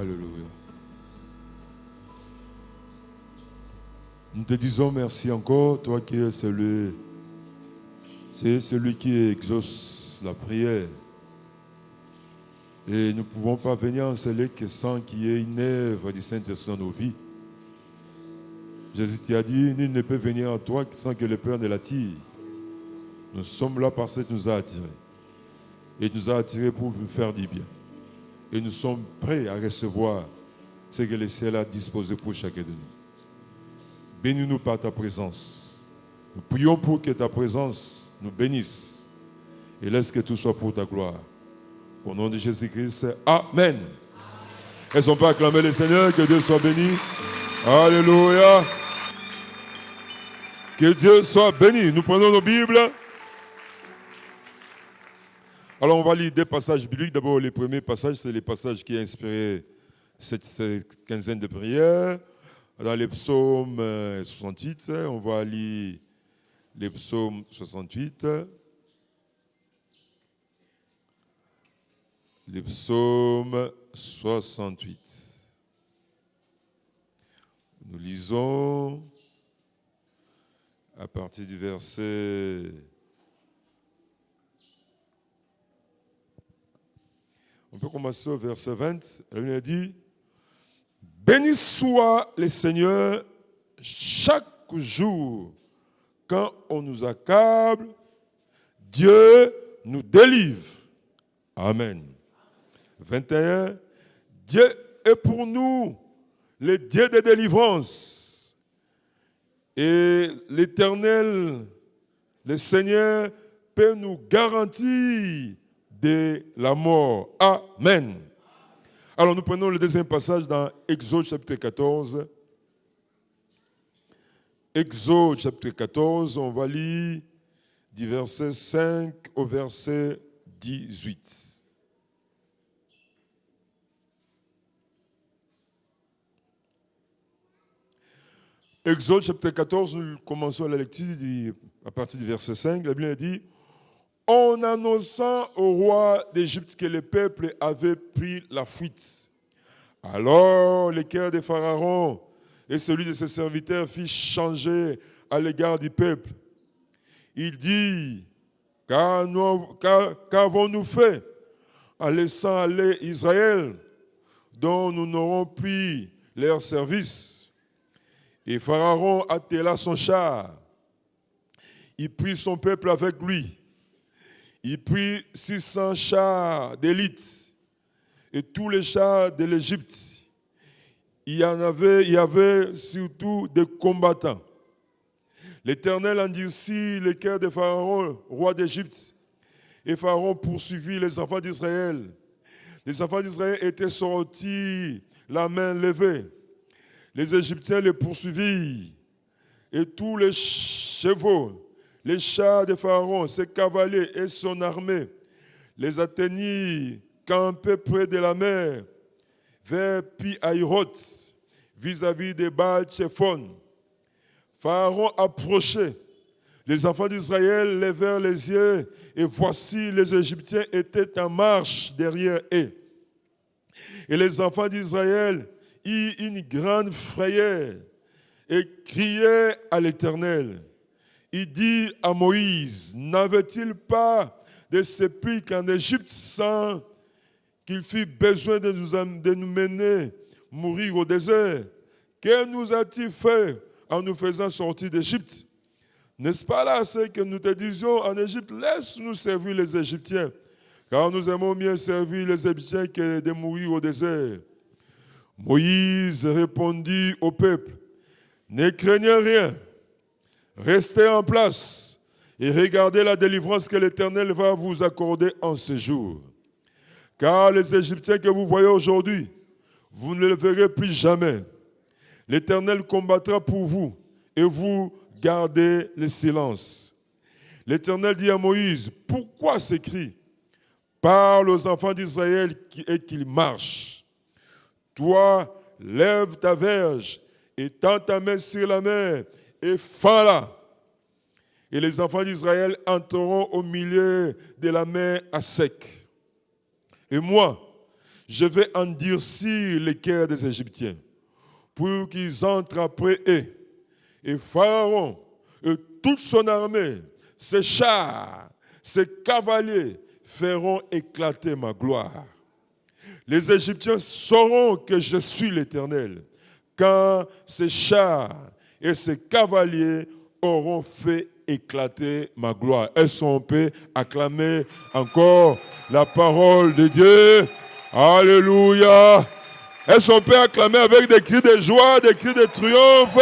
Alléluia. Nous te disons merci encore, toi qui es celui qui exauce la prière. Et nous ne pouvons pas venir en ce lieu que sans qu'il y ait une œuvre du Saint-Esprit dans nos vies. Jésus t'a dit, nul ne peut venir à toi sans que le Père ne l'attire. Nous sommes là parce qu'il nous a attirés. Et il nous a attirés pour nous faire du bien. Et nous sommes prêts à recevoir ce que le ciel a disposé pour chacun de nous. Bénis-nous par ta présence. Nous prions pour que ta présence nous bénisse. Et laisse que tout soit pour ta gloire. Au nom de Jésus-Christ, Amen. Est-ce qu'on peut acclamer le Seigneur, que Dieu soit béni. Alléluia. Que Dieu soit béni. Nous prenons nos Bibles. Alors on va lire des passages bibliques. D'abord, les premiers passages, c'est les passages qui ont inspiré cette quinzaine de prières. Dans les psaumes 68, on va lire les psaumes 68. Les psaumes 68. Nous lisons à partir du verset... On peut commencer au verset 20. Elle a dit, « Béni soit le Seigneur chaque jour. Quand on nous accable, Dieu nous délivre. » Amen. 21. « Dieu est pour nous le Dieu de délivrance. Et l'Éternel, le Seigneur, peut nous garantir de la mort. » Amen. Alors nous prenons le deuxième passage dans Exode chapitre 14. Exode chapitre 14, on va lire du verset 5 au verset 18. Exode chapitre 14, nous commençons la lecture à partir du verset 5. La Bible dit, « En annonçant au roi d'Égypte que le peuple avait pris la fuite. Alors le cœur de Pharaon et celui de ses serviteurs fit changer à l'égard du peuple. Il dit, qu'avons-nous fait en laissant aller Israël, dont nous n'aurons pris leur service? Et Pharaon attela son char. Il prit son peuple avec lui. Il prit 600 chars d'élite et tous les chars de l'Égypte. Il y avait surtout des combattants. L'Éternel endurcit le cœur de Pharaon, roi d'Égypte. Et Pharaon poursuivit les enfants d'Israël. Les enfants d'Israël étaient sortis la main levée. Les Égyptiens les poursuivirent. Et tous les chevaux, les chars de Pharaon, ses cavaliers et son armée, les atteignirent campés près de la mer, vers Pi-Hahiroth, vis-à-vis de Baal-Tchephon. Pharaon approchait. Les enfants d'Israël levèrent les yeux, et voici les Égyptiens étaient en marche derrière eux. Et les enfants d'Israël eurent une grande frayeur et criaient à l'Éternel. Il dit à Moïse, n'avait-il pas de sépulcre en Égypte sans qu'il fût besoin de nous mener mourir au désert? Que nous a-t-il fait en nous faisant sortir d'Égypte? N'est-ce pas là ce que nous te disions en Égypte? Laisse-nous servir les Égyptiens, car nous aimons mieux servir les Égyptiens que de mourir au désert. Moïse répondit au peuple, ne craignez rien, restez en place et regardez la délivrance que l'Éternel va vous accorder en ce jour. Car les Égyptiens que vous voyez aujourd'hui, vous ne les verrez plus jamais. L'Éternel combattra pour vous et vous gardez le silence. L'Éternel dit à Moïse, pourquoi ces cris? Parle aux enfants d'Israël et qu'ils marchent. Toi, lève ta verge et tends ta main sur la mer et fends-la. Et les enfants d'Israël entreront au milieu de la mer à sec. Et moi, je vais endurcir les cœurs des Égyptiens pour qu'ils entrent après eux. Et Pharaon et toute son armée, ses chars, ses cavaliers feront éclater ma gloire. Les Égyptiens sauront que je suis l'Éternel, quand ces chars et ces cavaliers auront fait éclater ma gloire. Est-ce qu'on peut acclamer encore la parole de Dieu? Alléluia! Est-ce qu'on peut acclamer avec des cris de joie, des cris de triomphe?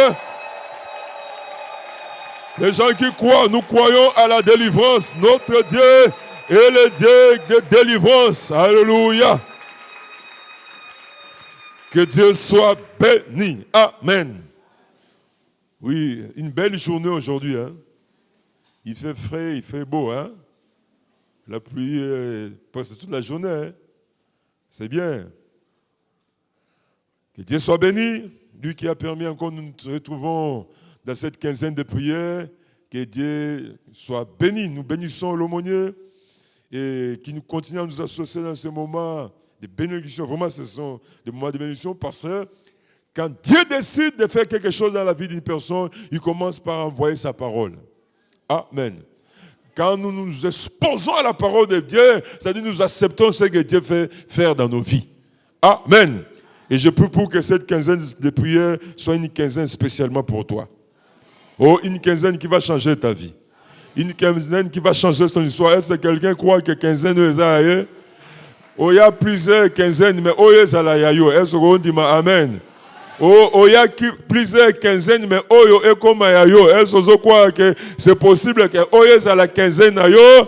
Les gens qui croient, nous croyons à la délivrance. Notre Dieu est le Dieu de délivrance. Alléluia! Que Dieu soit béni. Amen. Oui, une belle journée aujourd'hui. Hein? Il fait frais, il fait beau. Hein? La pluie passe toute la journée. Hein? C'est bien. Que Dieu soit béni. Lui qui a permis encore nous nous retrouvons dans cette quinzaine de prières. Que Dieu soit béni. Nous bénissons l'aumônier et qui nous continue à nous associer dans ces moments de bénédiction. Vraiment, ce sont des moments de bénédiction parce que quand Dieu décide de faire quelque chose dans la vie d'une personne, il commence par envoyer sa parole. Amen. Quand nous nous exposons à la parole de Dieu, c'est-à-dire nous acceptons ce que Dieu fait faire dans nos vies. Amen. Et je prie pour que cette quinzaine de prières soit une quinzaine spécialement pour toi. Oh, une quinzaine qui va changer ta vie. Une quinzaine qui va changer ton histoire. Est-ce que quelqu'un croit que quinzaine est ailleurs? Oh, il y a plusieurs quinzaines, mais oh, il y a yayo. Est-ce qu'on dit amen? Oh, il y a plusieurs quinzaines, mais oh, il y a comme yayo. Est-ce qu'on croit que c'est possible que oh, il y a la quinzaine yayo?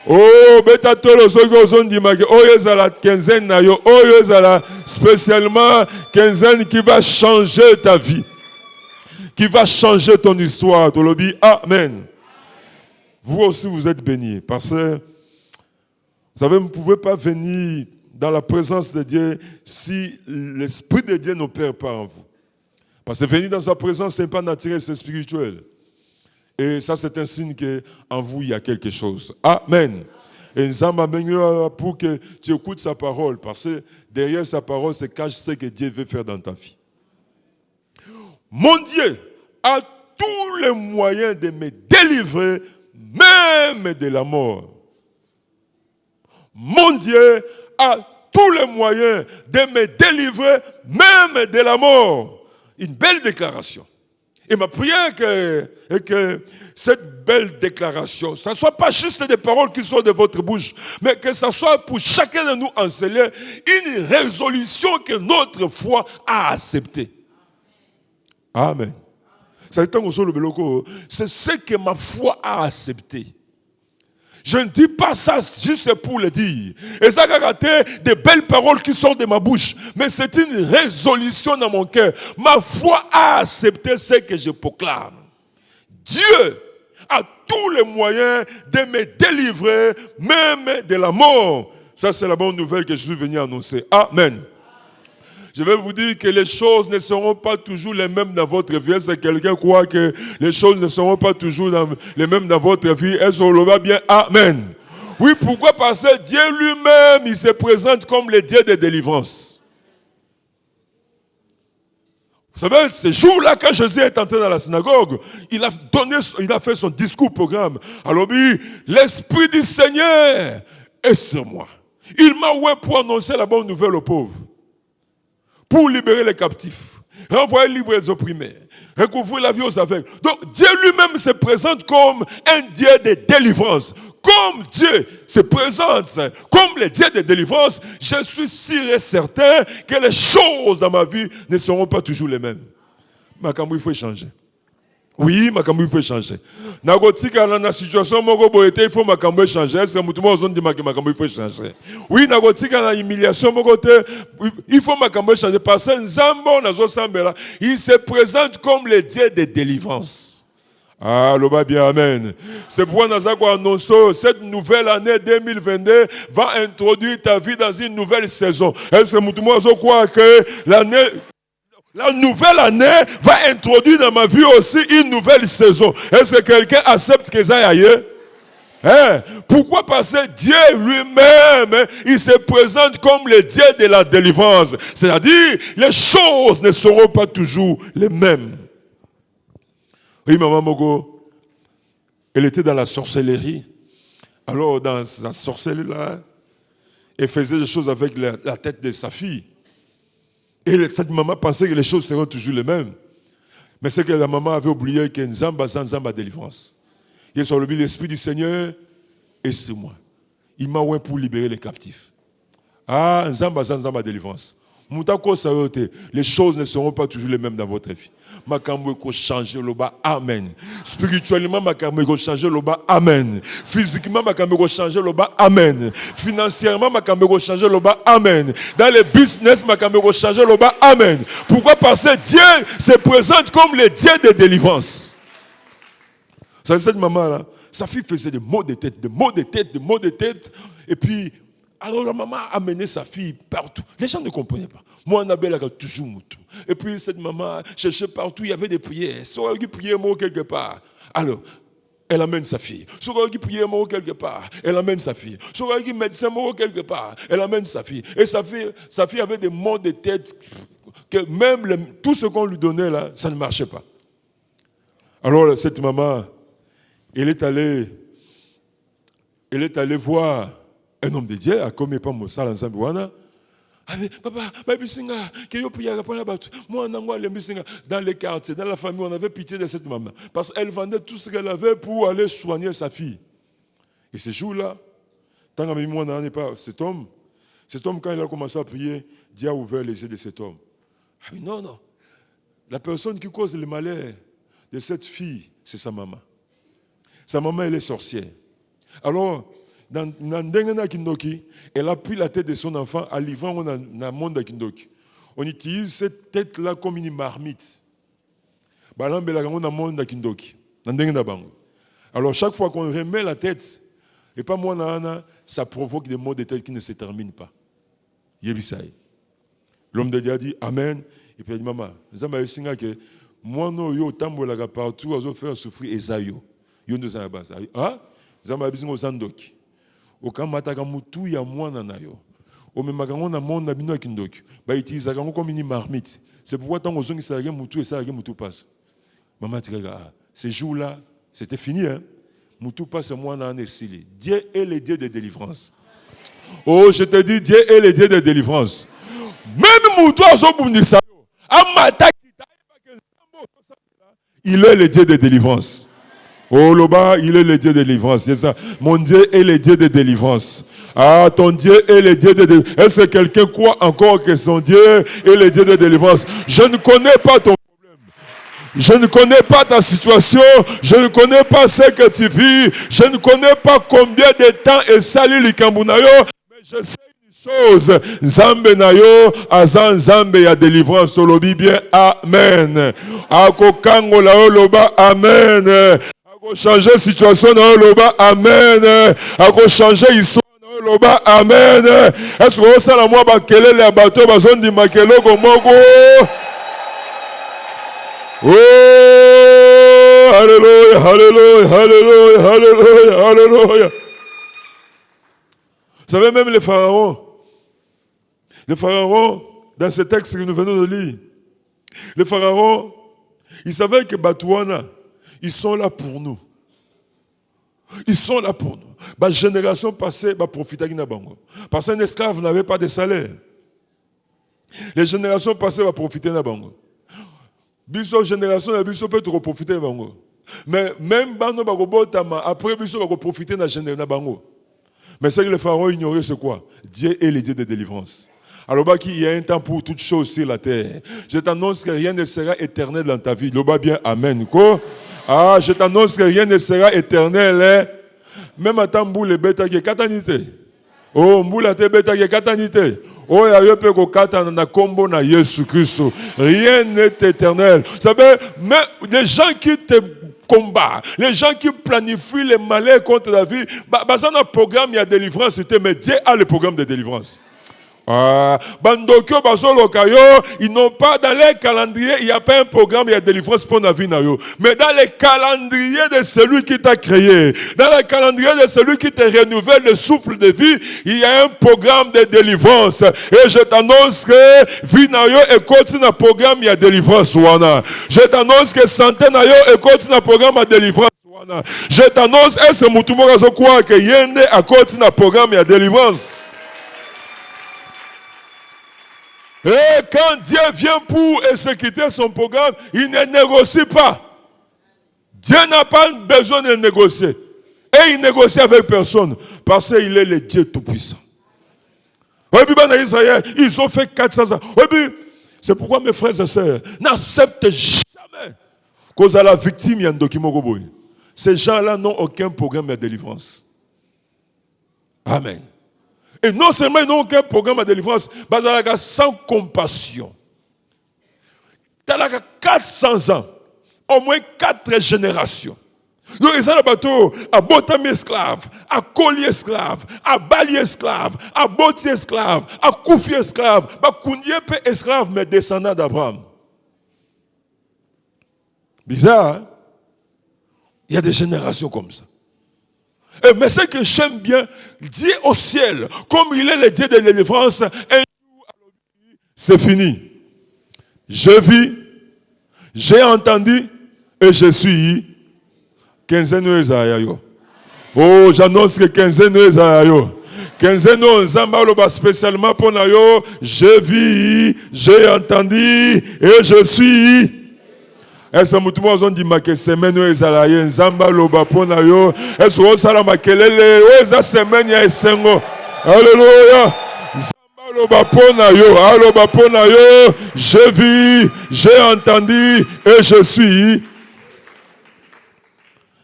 Oh, beta tolo sogo dit que oh, il y a la quinzaine yayo. Oh, il y a la spécialement quinzaine qui va changer ta vie, qui va changer ton histoire. Tolobi, amen. Vous aussi, vous êtes bénis parce que vous savez, vous ne pouvez pas venir dans la présence de Dieu si l'Esprit de Dieu n'opère pas en vous. Parce que venir dans sa présence, ce n'est pas naturel, c'est spirituel. Et ça, c'est un signe qu'en vous, il y a quelque chose. Amen. Et nous sommes pour que tu écoutes sa parole. Parce que derrière sa parole, c'est cache ce que Dieu veut faire dans ta vie. Mon Dieu a tous les moyens de me délivrer, même de la mort. Mon Dieu a tous les moyens de me délivrer, même de la mort. Une belle déclaration. Et ma prière est que cette belle déclaration, ça ne soit pas juste des paroles qui sortent de votre bouche, mais que ça soit pour chacun de nous enseigner une résolution que notre foi a acceptée. Amen. C'est ce que ma foi a accepté. Je ne dis pas ça juste pour le dire. Et ça a été des belles paroles qui sortent de ma bouche. Mais c'est une résolution dans mon cœur. Ma foi a accepté ce que je proclame. Dieu a tous les moyens de me délivrer, même de la mort. Ça, c'est la bonne nouvelle que je suis venu annoncer. Amen. Je vais vous dire que les choses ne seront pas toujours les mêmes dans votre vie. Est-ce que quelqu'un croit que les choses ne seront pas toujours les mêmes dans votre vie? Est-ce qu'on le va bien? Amen. Oui, pourquoi? Parce que Dieu lui-même, il se présente comme le Dieu de délivrance. Vous savez, ce jour-là, quand Jésus est entré dans la synagogue, il a fait son discours programme. Alors, l'Esprit du Seigneur est sur moi. Il m'a oué pour annoncer la bonne nouvelle aux pauvres, pour libérer les captifs, renvoyer libres les opprimés, recouvrir la vie aux aveugles. Donc Dieu lui-même se présente comme un Dieu de délivrance. Comme Dieu se présente comme le Dieu de délivrance, je suis sûr et certain que les choses dans ma vie ne seront pas toujours les mêmes. Mais il faut changer. Oui, il faut changer. Dans la situation, il faut changer. Il faut changer. Oui, dans la humiliation, il faut changer. Parce que il se présente comme le Dieu de délivrance. Ah, l'oba bien, amen. C'est pourquoi nous avons annoncé cette nouvelle année 2022 va introduire ta vie dans une nouvelle saison. Est-ce que vous croyez que la nouvelle année va introduire dans ma vie aussi une nouvelle saison? Est-ce que quelqu'un accepte que ça y aille? Hein? Pourquoi? Parce que Dieu lui-même, il se présente comme le Dieu de la délivrance. C'est-à-dire, les choses ne seront pas toujours les mêmes. Oui, maman Mogo, elle était dans la sorcellerie. Alors, dans sa sorcellerie-là, elle faisait des choses avec la tête de sa fille. Et cette maman pensait que les choses seront toujours les mêmes. Mais c'est que la maman avait oublié que Nzamba a délivrance. Il est sur l'esprit du Seigneur, et c'est moi. Il m'a oint pour libérer les captifs. Ah, Nzamba a délivrance. Les choses ne seront pas toujours les mêmes dans votre vie. Makambo ko changer le bas, amen. Spirituellement, makambo ko changer le bas, amen. Physiquement, makambo ko changer le bas, amen. Financièrement, makambo ko changer le bas, amen. Dans le business, makambo ko changer le bas, amen. Pourquoi? Parce que Dieu se présente comme le Dieu de délivrance. Ça, cette maman-là, sa fille faisait des maux de tête, des maux de tête, des maux de tête. Et puis, alors la maman a amené sa fille partout. Les gens ne comprenaient pas. Moi, Annabelle a toujours moutou. Et puis cette maman cherchait partout, il y avait des prières. Soit elle priait mot quelque part. Alors, elle amène sa fille. Soit elle priait mot quelque part. Elle amène sa fille. Soit elle médecin mot quelque part. Elle amène sa fille. Et sa fille avait des maux de tête que même tout ce qu'on lui donnait là, ça ne marchait pas. Alors cette maman, elle est allée voir un homme de Dieu, à comme pas mon sale ensemble. Papa, moi, dans les quartiers, dans la famille, on avait pitié de cette maman. Parce qu'elle vendait tout ce qu'elle avait pour aller soigner sa fille. Et ce jour-là, tant que moi, n'en ai pas cet homme, quand il a commencé à prier, Dieu a ouvert les yeux de cet homme. Ah oui, non. La personne qui cause le malheur de cette fille, c'est sa maman. Sa maman, elle est sorcière. Alors, dans Ndengena Kindoki, elle a pris la tête de son enfant à livrant dans le monde de Kindoki. On utilise cette tête-là comme une marmite. Alors, chaque fois qu'on remet la tête, et pas moi, ça provoque des maux de tête qui ne se terminent pas. L'homme de Dieu a dit Amen. Et puis il dit Maman, moi, yo tambola partout, je faire souffrir Esaïo. Yo nous en bas. Ah, zamba bisingo zandoki. Okamata kamutu ya mwana nayo. Omemakango na monde bino kindoki. Ba itiliza kango comme une marmite. C'est pourquoi tant aux zongi ça mutu et ça mutu passe. Maman tika ces jours-là, c'était fini hein. Mutu passe moi na nesili. Dieu est le Dieu de délivrance. Oh, je te dis Dieu est le Dieu de délivrance. Même mutu azobundisa yo. Amata il est le Dieu de délivrance. Oh, Loba, il est le Dieu de délivrance. C'est ça. Mon Dieu est le Dieu de délivrance. Ah, ton Dieu est le Dieu de délivrance. Est-ce que quelqu'un croit encore que son Dieu est le Dieu de délivrance? Je ne connais pas ton problème. Je ne connais pas ta situation. Je ne connais pas ce que tu vis. Je ne connais pas combien de temps est sali likambunayo. Mais je sais chose, Zambe nayo, azan Zambe ya délivrance, solobi bien, amen. Ako kango la loba, amen. Ako changer situation na loba, amen. Ako changer histoire na loba, amen. Est-ce que ça la moi ba kelele ya bato bazondi makelo ko moko? Oh, alléluia, alléluia, alléluia, alléluia, alléluia. Vous savez même les pharaons. Les pharaons, dans ce texte que nous venons de lire, les pharaons, ils savaient que Batouana, ils sont là pour nous. Ils sont là pour nous. La génération passée, profiter de bango. Parce qu'un esclave n'avait pas de salaire. Les générations passées, profiter de bango. Biso génération, biso peut profiter de bango. Mais même bano bagobotama, après biso va profiter de bango. Mais ce que les pharaons ignoraient, c'est quoi? Dieu est le Dieu de délivrance. Alors, il y a un temps pour toutes choses sur la terre. Je t'annonce que rien ne sera éternel dans ta vie. Loba bien, amen. Quoi? Ah, je t'annonce que rien ne sera éternel. Hein? Même à Tamboul, les bêta qui est katanité. Oh, mboula te bêta qui est katanité. Oh, il y a eu peu de katana na combo na Jésus Christ. Rien n'est éternel. Vous savez, mais les gens qui te combat. Les gens qui planifient les malheurs contre la vie, dans un programme, il y a délivrance, mais Dieu a le programme de délivrance. Bandokyo Bazolokayo, ils n'ont pas dans les calendriers, il n'y a pas un programme, il y a délivrance pour la vie. Mais dans les calendriers de celui qui t'a créé, dans le calendrier de celui qui te renouvelle le souffle de vie, il y a un programme de délivrance. Et je t'annonce que Vinayo et continue un programme, il y a délivrance. Je t'annonce que Santé Nayo et continue un programme de délivrance. Je t'annonce, et ce Moutumo quoi que Yende à continue un programme, il y a délivrance. Et quand Dieu vient pour exécuter son programme, il ne négocie pas. Dieu n'a pas besoin de négocier. Et il négocie avec personne. Parce qu'il est le Dieu Tout-Puissant. Ils ont fait 400 ans. C'est pourquoi mes frères et sœurs n'acceptent jamais cause à la victime Yando Kimogoboy. Ces gens-là n'ont aucun programme de délivrance. Amen. Et non seulement ils n'ont aucun programme de délivrance, mais ils sans compassion. Ils ont 400 ans, au moins 4 générations. Donc ils ont bateau à botami esclave, à collier esclave, à bali esclave, à boti esclave, à koufi esclave, à kounyepe esclave, mais descendant d'Abraham. Bizarre, hein? Il y a des générations comme ça. Mais ce que j'aime bien, Dieu au ciel, comme il est le Dieu de la délivrance, c'est fini. Je vis, j'ai entendu et je suis 15 ans. Oh, j'annonce que 15 ans. 15 ans, spécialement pour Nayo, je vis, j'ai entendu et je suis. Est-ce que vous avez dit que semaine est à la Zamba loba pona yo? Est-ce que vous avez makelele? Oza semaine ya esengo. Alléluia. Zamba loba pona yo. Aloba pona yo. Je vis, j'ai entendu et je suis.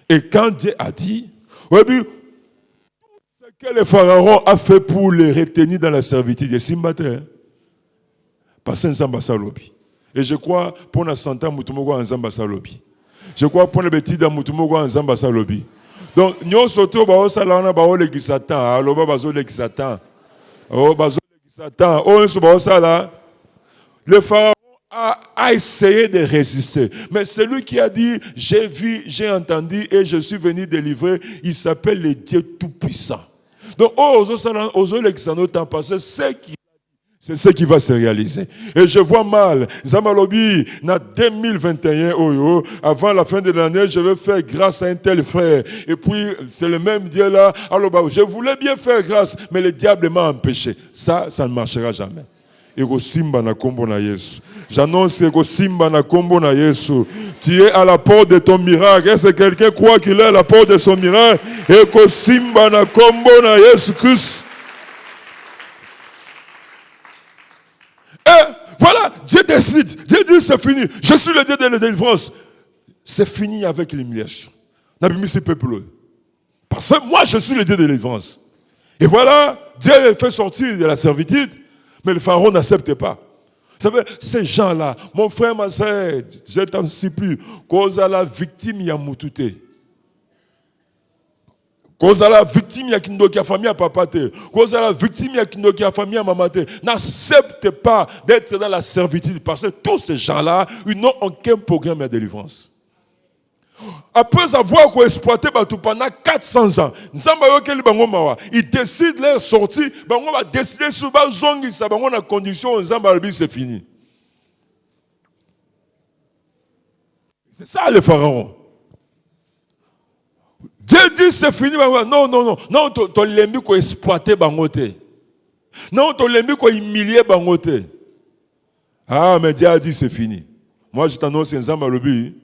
Et quand Dieu a dit, tout ce que le pharaon a fait pour les retenir dans la servitude, c'est Simbate. Parce que Zamba salobi. Et je crois pour la santé Moutumogo en Zamba Salobi. Je crois pour les bêtises de Moutumogo en Zamba Salobi. Donc, nous sommes tous salana ba ole gisatan, aloba bazo le gisatan. Oh bazo le gisatan. Oh on sala. Le pharaon a essayé de résister, mais celui qui a dit j'ai vu, j'ai entendu et je suis venu délivrer, il s'appelle le Dieu Tout-Puissant. Donc, ozo le gisatan passé c'est ce qui va se réaliser. Et je vois mal, Zamalobi, en 2021, avant la fin de l'année, je vais faire grâce à un tel frère. Et puis, c'est le même Dieu là. Alors, je voulais bien faire grâce, mais le diable m'a empêché. Ça ne marchera jamais. Ego simba na kombo na Yesu. J'annonce ego simba na kombo na Yesu. Tu es à la porte de ton miracle. Est-ce que quelqu'un croit qu'il est à la porte de son miracle? Ego simba na kombo na Yesu Christ. Voilà, Dieu décide. Dieu dit c'est fini. Je suis le Dieu de la délivrance. C'est fini avec l'humiliation. Parce que moi, je suis le Dieu de la délivrance. Et voilà, Dieu fait sortir de la servitude, mais le pharaon n'accepte pas. Vous savez, ces gens-là, mon frère, ma soeur, je t'en supplie, cause à la victime, il y a moutouté. Cause à la victime, il y a qui a famille à papate. Cause à la victime, il y a qui a famille à mamate. N'accepte pas d'être dans la servitude parce que tous ces gens-là, ils n'ont aucun programme de délivrance. Après avoir exploité pendant 400 ans, ils décident leur sortie, on va décider sur la condition, c'est fini. C'est ça le pharaon. Dieu dit c'est fini. Non, tu l'aimes qu'on exploiter bangote. Non, tu l'aimes qu'on humilier bangote. Ah, mais Dieu a dit c'est fini. Moi, je t'annonce un Zambalobi.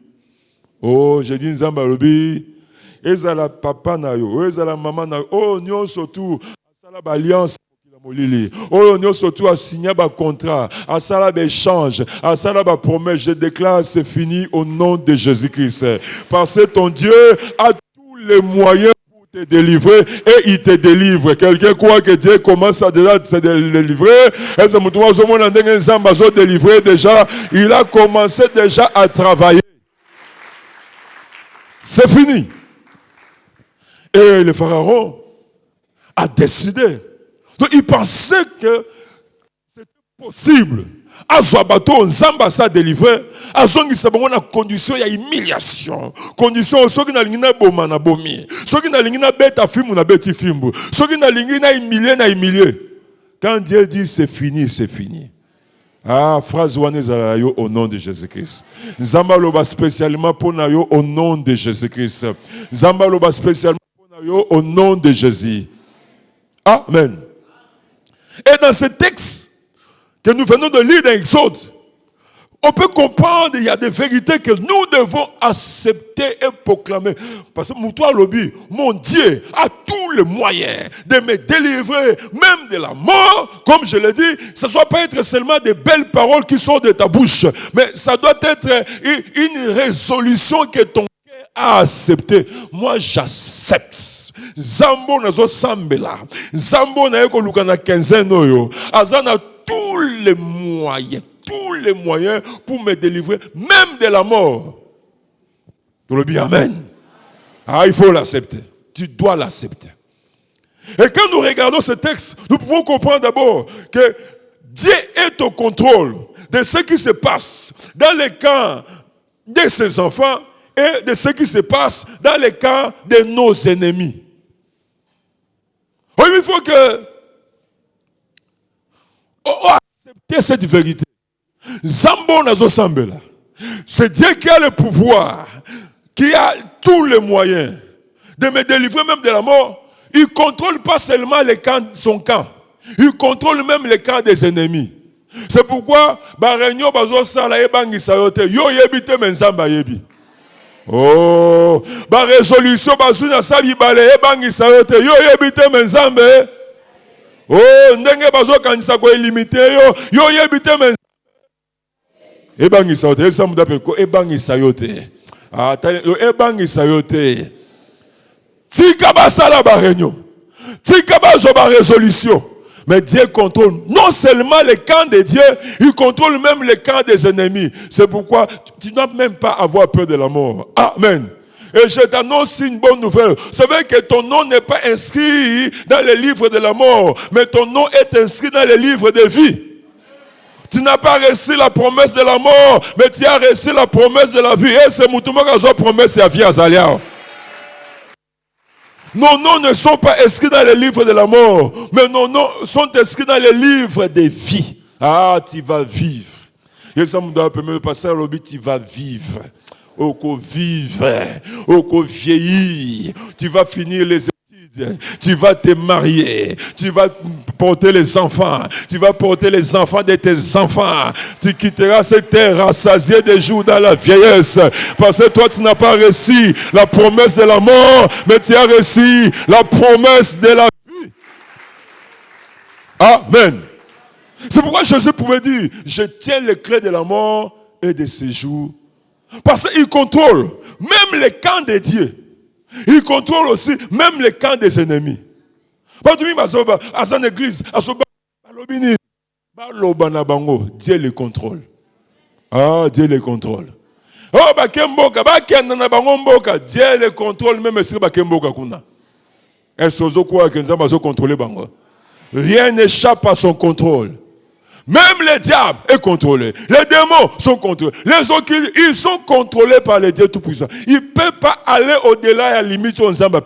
Oh, j'ai dit un Zambalobi. Ezala papa na yo, ezala maman na yo. Oh, nous surtout, asala alliance. Oh, nous surtout à signer un contrat, à ça échange, à ça promesse. Je déclare c'est fini au nom de Jésus-Christ. Parce que ton Dieu a les moyens pour te délivrer et il te délivre. Quelqu'un croit que Dieu commence à déjà se délivrer. Et ce moment délivré déjà, il a commencé déjà à travailler. C'est fini. Et le pharaon a décidé. Donc il pensait que possible. Azwa bato nzamba sa délivrer, azongisa bango na condition ya humiliation. Condition soki na lingina boma na bomi. Soki na lingina beta fimu na beti fimbu. Soki na lingina humilier na humilier. Quand Dieu dit c'est fini, c'est fini. Ah, phrase wane zala yo au nom de Jésus-Christ. Nzamba loba spécialement pour na yo au nom de Jésus-Christ. Nzamba loba spécialement pour na yo au nom de Jésus. Amen. Et dans ce texte que nous venons de lire dans Exode, on peut comprendre il y a des vérités que nous devons accepter et proclamer. Parce que Moutoua Lobi, mon Dieu a tous les moyens de me délivrer, même de la mort. Comme je l'ai dit, ça ne doit pas être seulement des belles paroles qui sortent de ta bouche, mais ça doit être une résolution que ton cœur a acceptée. Moi, j'accepte. Zambo nazo sambela, Zambo na eko lukana 15 noyo, azana tous les moyens pour me délivrer, même de la mort. Tu le dis amen. Ah, il faut l'accepter. Tu dois l'accepter. Et quand nous regardons ce texte, nous pouvons comprendre d'abord que Dieu est au contrôle de ce qui se passe dans les camps de ses enfants et de ce qui se passe dans les camps de nos ennemis. Oui, il faut que accepter cette vérité. Zambo nazo sambela. C'est Dieu qui a le pouvoir, qui a tous les moyens de me délivrer même de la mort. Il ne contrôle pas seulement les camps, son camp. Il contrôle même les camps des ennemis. C'est pourquoi Barenyo bazo sala ebangi sayote yo yebite menzamba yebi. Oh, ba résolution bazuna sabi bale ebangi sayote yo yebite menzambe. Oh, ndenge bazo kanisa ko limité yo yebite menzambe. Ebangi sayote esamuda pe ko ebangi sayote. Ah, ebangi sayote. Tika basala barenyo. Tika bazo ba résolution. Mais Dieu contrôle non seulement les camps de Dieu, il contrôle même les camps des ennemis. C'est pourquoi tu n'as même pas à avoir peur de la mort. Amen. Et je t'annonce une bonne nouvelle. C'est vrai que ton nom n'est pas inscrit dans le livre de la mort, mais ton nom est inscrit dans le livre de vie. Tu n'as pas reçu la promesse de la mort, mais tu as reçu la promesse de la vie. Et c'est Moutouma qui a promesse à vie à Zalia. Nos noms ne sont pas inscrits dans le livre de la mort, mais nos noms sont inscrits dans le livre des vies. Ah, tu vas vivre. Et ça me doit permettre de passer à l'objet, tu vas vivre. Au co vivre, au co vieillir, tu vas finir les études, tu vas te marier, tu vas porter les enfants, tu vas porter les enfants de tes enfants, tu quitteras cette terre rassasiée des jours dans la vieillesse, parce que toi tu n'as pas reçu la promesse de la mort, mais tu as reçu la promesse de la vie. Amen. C'est pourquoi Jésus pouvait dire, je tiens les clés de la mort et de ces jours. Parce qu'il contrôle même les camps de Dieu. Il contrôle aussi même les camps des ennemis. À son église, Dieu les contrôle. Ah, Dieu les contrôle. Oh, Dieu les contrôle même si rien n'échappe à son contrôle. Même les diables sont contrôlés. Les démons sont contrôlés. Les autres, ils sont contrôlés par les dieux tout-puissants. Ils ne peuvent pas aller au-delà et à la limite où on s'en va.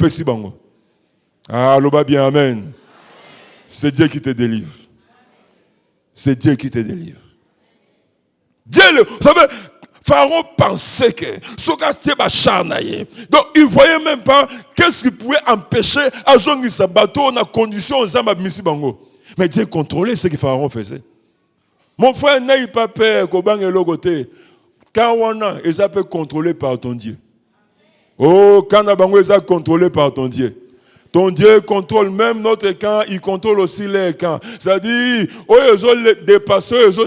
Ah, l'oba bien, amen. C'est Dieu qui te délivre. C'est Dieu qui te délivre. Dieu, vous savez, Pharaon pensait que donc il ne voyait même pas qu'est-ce qui pouvait empêcher à zongi sa bateau dans condition aux amba misi bango. Mais Dieu contrôlait ce que Pharaon faisait. Mon frère n'a pas peur qu'au bang et logoté. Quand on a, ils sont contrôlés par ton Dieu. Oh, quand on a, ils sont contrôlés par ton Dieu. Ton Dieu contrôle même notre camp, il contrôle aussi les camps. C'est-à-dire, oh, ils ont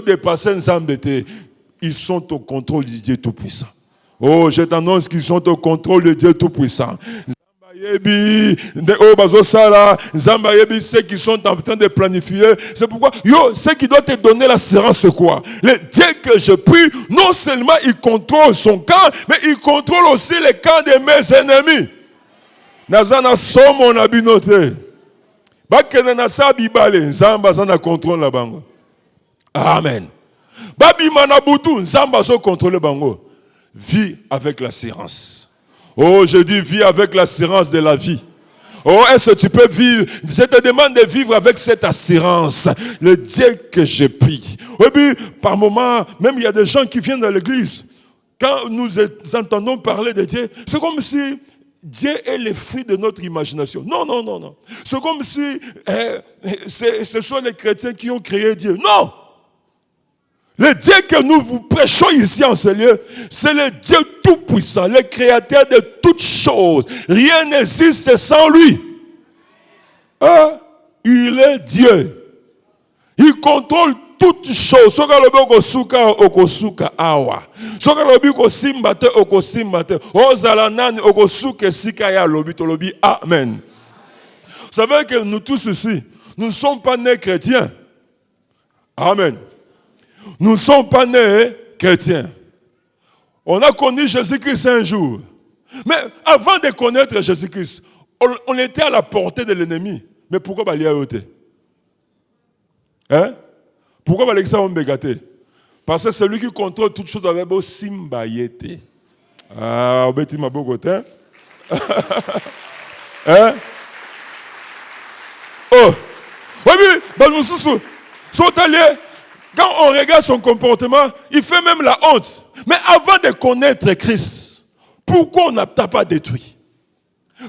dépassé ensemble. Ils sont au contrôle du Dieu Tout-Puissant. Oh, je t'annonce qu'ils sont au contrôle du Dieu Tout-Puissant. Ceux qui sont en train de planifier, c'est pourquoi ce qui doit te donner l'assurance, c'est quoi? Le Dieu que je prie, non seulement il contrôle son camp, mais il contrôle aussi les camps de mes ennemis. Nazana somo na binote. Bakene na sabibale, Zamba zana contrôle la bango. Amen. Babi manabutu, nzamba so contrôler bango. Vis avec l'assurance. Oh, je dis vis avec l'assurance de la vie. Oh, est-ce que tu peux vivre? Je te demande de vivre avec cette assurance. Le Dieu que je prie. Oui, puis, par moments, même il y a des gens qui viennent dans l'église. Quand nous entendons parler de Dieu, c'est comme si Dieu est le fruit de notre imagination. Non, non, non, non. C'est comme si ce sont les chrétiens qui ont créé Dieu. Non! Le Dieu que nous vous prêchons ici en ce lieu, c'est le Dieu tout-puissant, le créateur de toutes choses. Rien n'existe sans lui. Il est Dieu. Il contrôle toutes choses. Soka lobi okosuka okosuka awa. Soka lobi okosimbate okosimbate. Ozala nani okosuka sika ya lobi to lobi amen. Vous savez que nous tous ici, nous ne sommes pas nés chrétiens. Amen. Nous ne sommes pas nés chrétiens. On a connu Jésus-Christ un jour. Mais avant de connaître Jésus-Christ, on était à la portée de l'ennemi. Mais pourquoi bali a yote? Hein? Pourquoi bali ça on bégaté? Parce que celui qui contrôle toutes choses avec beau simbayete. Ah, obeti ma bogoté. Hein? Oh! Oui, bah nous sont allés. Quand on regarde son comportement, il fait même la honte. Mais avant de connaître Christ, pourquoi on n'a pas détruit?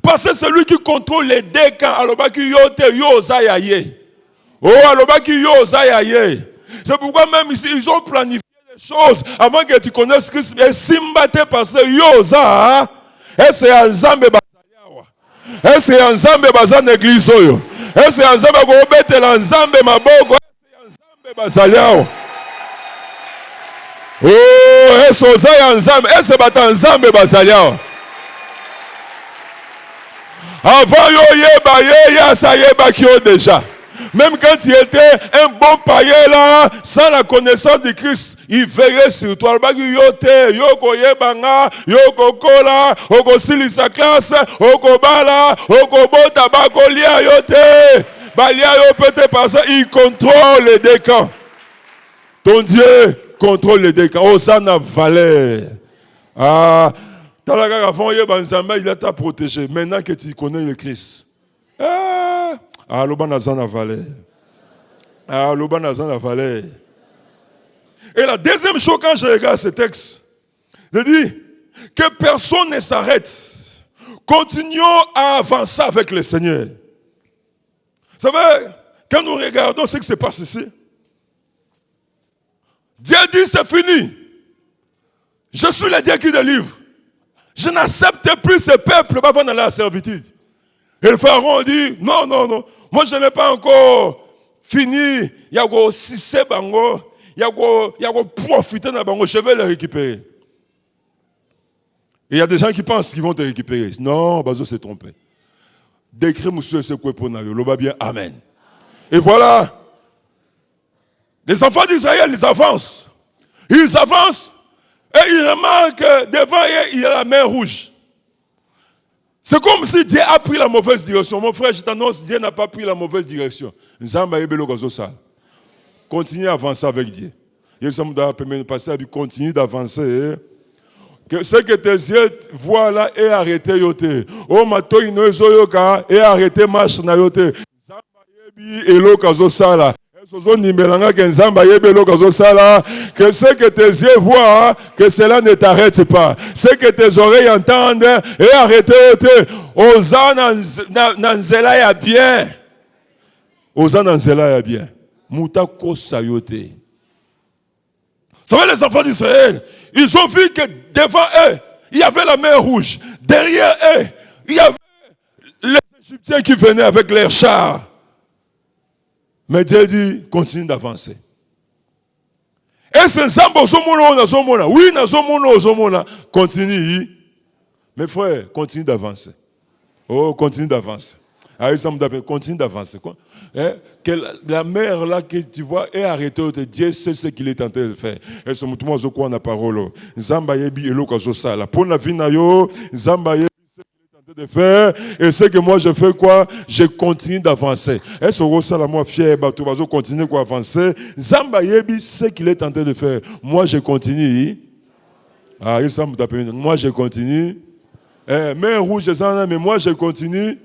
Parce que celui qui contrôle les décans, alobaki yote yozayaye. Oh, alobaki yozayaye. C'est pourquoi même ici, ils ont planifié des choses avant que tu connaisses Christ. Et simbate parce que yoza, et c'est un zambe bazaliawa. Et c'est un zambe bazan église oyo. Et c'est un zambe gobete la zambe maboko. Bazaliao. Oh, est-ce que Nzambe, est-ce que Nzambe bazaliao? Avant yo yeba ya sa yeba kyo déjà. Même quand il était un bon païen là, sans la connaissance de Christ, il veillait sur toi. Yote, yoko yebanga, yoko kola, yoko sili sa classe, yoko bala, yoko bota bakolia yote. Il contrôle les décans. Ton Dieu contrôle les décans. Oh, ça n'a valeur. Ah, il a t'a protégé. Maintenant que tu connais le Christ. Ah, l'oban n'a pas valeur. Ah, l'oban n'a pas valeur. Et la deuxième chose, quand je regarde ce texte, je dis que personne ne s'arrête. Continuons à avancer avec le Seigneur. Vous savez, quand nous regardons ce qui se passe ici, Dieu dit c'est fini. Je suis le Dieu qui délivre. Je n'accepte plus ce peuple avant d'aller à la servitude. Et le pharaon dit non, non, non. Moi je n'ai pas encore fini. Il y a aussi ces bango. Il y a profiter de bango. Je vais les récupérer. Et il y a des gens qui pensent qu'ils vont te récupérer. Non, Bazo s'est trompé. Décret monsieur ce quoi pour nous. L'oba bien amen. Et voilà. Les enfants d'Israël, ils avancent. Ils avancent et ils remarquent devant eux, il y a la mer rouge. C'est comme si Dieu a pris la mauvaise direction. Mon frère, je t'annonce, Dieu n'a pas pris la mauvaise direction. Continue à avancer avec Dieu. Continue d'avancer. Que ce que tes yeux voient là est arrêté yote. Oh mato inozoyoka est arrêté marche na yote. Zamba yebi eloka sala. Esozo nimbelanga ke nzamba yebi eloka sala. Que ce que tes yeux voient, que cela ne t'arrête pas. Ce que tes oreilles entendent est arrêté yote. Ozana nanzela ya bien. Ozana nanzela ya bien. Mutako sayote. Vous savez, les enfants d'Israël, ils ont vu que devant eux, il y avait la mer rouge. Derrière eux, il y avait les Égyptiens qui venaient avec leurs chars. Mais Dieu dit, continue d'avancer. Et c'est Zambo Zomona. Oui, Zomona. Continue. Mes frères, continue d'avancer. Oh, continue d'avancer. Continue d'avancer. Que la mer là que tu vois est arrêtée. Dieu sait ce qu'il est en train de faire. Et ce mouton a la parole. Zamba yebi elo kazosa la. Pour la vie na yo, Zamba yebi ce qu'il est en train de faire, et c'est que moi je fais quoi? Je continue d'avancer. Est-ce que ça la moi fier, tu vas continuer à avancer? Zamba yebi ce qu'il est en train de faire. Moi je continue. Ah, il semble taper. Moi je continue. Main rouge, mais moi je continue.